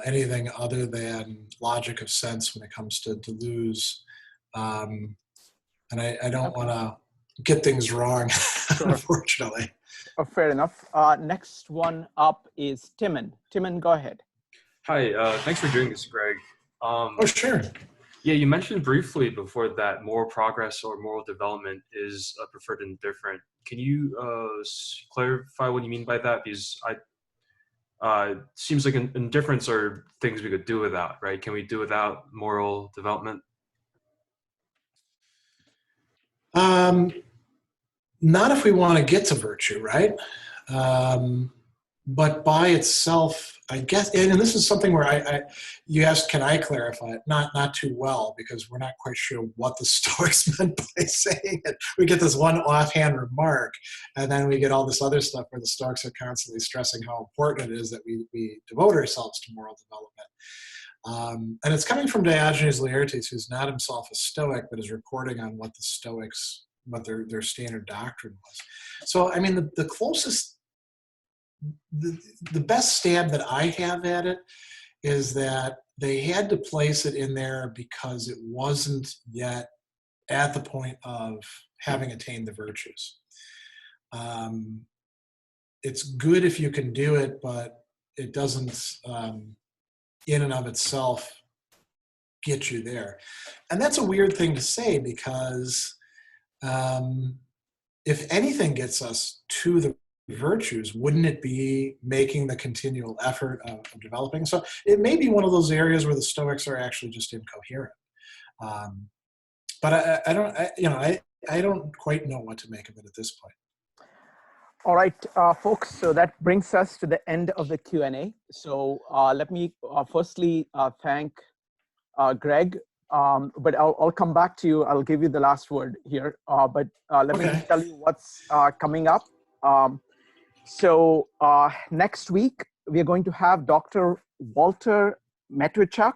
anything other than Logic of Sense when it comes to Deleuze, and I don't want to get things wrong, sure. Unfortunately. Oh, fair enough. Next one up is Timon. Timon, go ahead. Hi. Thanks for doing this, Greg. Oh, sure. Yeah, you mentioned briefly before that moral progress or moral development is preferred and different. Can you clarify what you mean by that? Because seems like indifference are things we could do without, right? Can we do without moral development? Not if we want to get to virtue, right? But by itself, I guess, and this is something where you asked, can I clarify it? Not too well, because we're not quite sure what the Stoics meant by saying it. We get this one offhand remark, and then we get all this other stuff where the Stoics are constantly stressing how important it is that we devote ourselves to moral development. And it's coming from Diogenes Laertes, who's not himself a Stoic, but is reporting on what the Stoics, what their standard doctrine was. So, I mean, the closest, the best stab that I have at it is that they had to place it in there because it wasn't yet at the point of having attained the virtues. It's good if you can do it, but it doesn't, in and of itself, get you there. And that's a weird thing to say, because if anything gets us to the virtues, wouldn't it be making the continual effort of developing? So it may be one of those areas where the Stoics are actually just incoherent. But I don't quite know what to make of it at this point. All right, folks, so that brings us to the end of the Q&A. So let me firstly thank Greg, but I'll come back to you. I'll give you the last word here, but let me just tell you what's coming up. So next week, we are going to have Dr. Walter Metwichuk,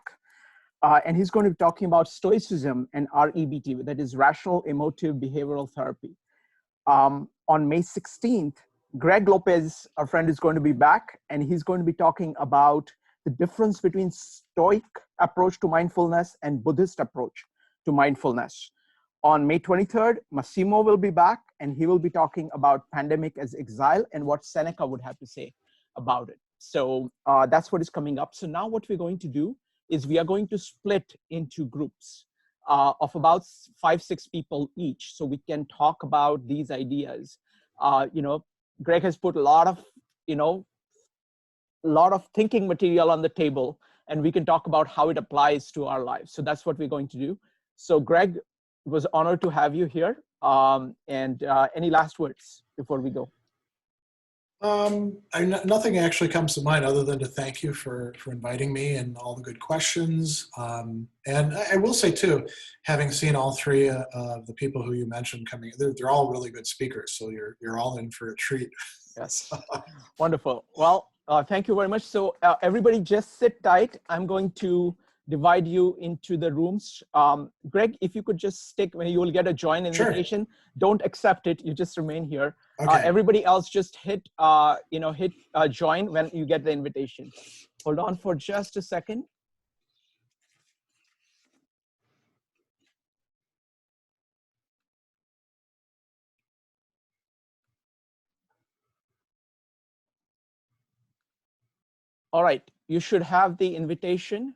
and he's going to be talking about Stoicism and REBT, that is Rational Emotive Behavioral Therapy. On May 16th, Greg Lopez, our friend, is going to be back, and he's going to be talking about the difference between Stoic approach to mindfulness and Buddhist approach to mindfulness. On May 23rd, Massimo will be back, and he will be talking about pandemic as exile and what Seneca would have to say about it. So that's what is coming up. So now what we're going to do is we are going to split into groups of about 5-6 people each, so we can talk about these ideas. Greg has put a lot of thinking material on the table, and we can talk about how it applies to our lives. So that's what we're going to do. So Greg, it was an honor to have you here. And any last words before we go? Nothing actually comes to mind other than to thank you for inviting me and all the good questions. And I will say too, having seen all three of the people who you mentioned coming, they're all really good speakers. So you're all in for a treat. Yes, wonderful. Well, thank you very much. So everybody just sit tight. I'm going to divide you into the rooms. Greg, if you could just stick, when you will get a join invitation, sure. Don't accept it. You just remain here. Okay. Everybody else just hit join when you get the invitation. Hold on for just a second. All right, you should have the invitation.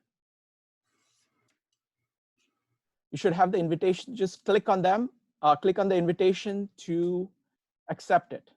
You should have the invitation. Just click on them. Click on the invitation to accept it.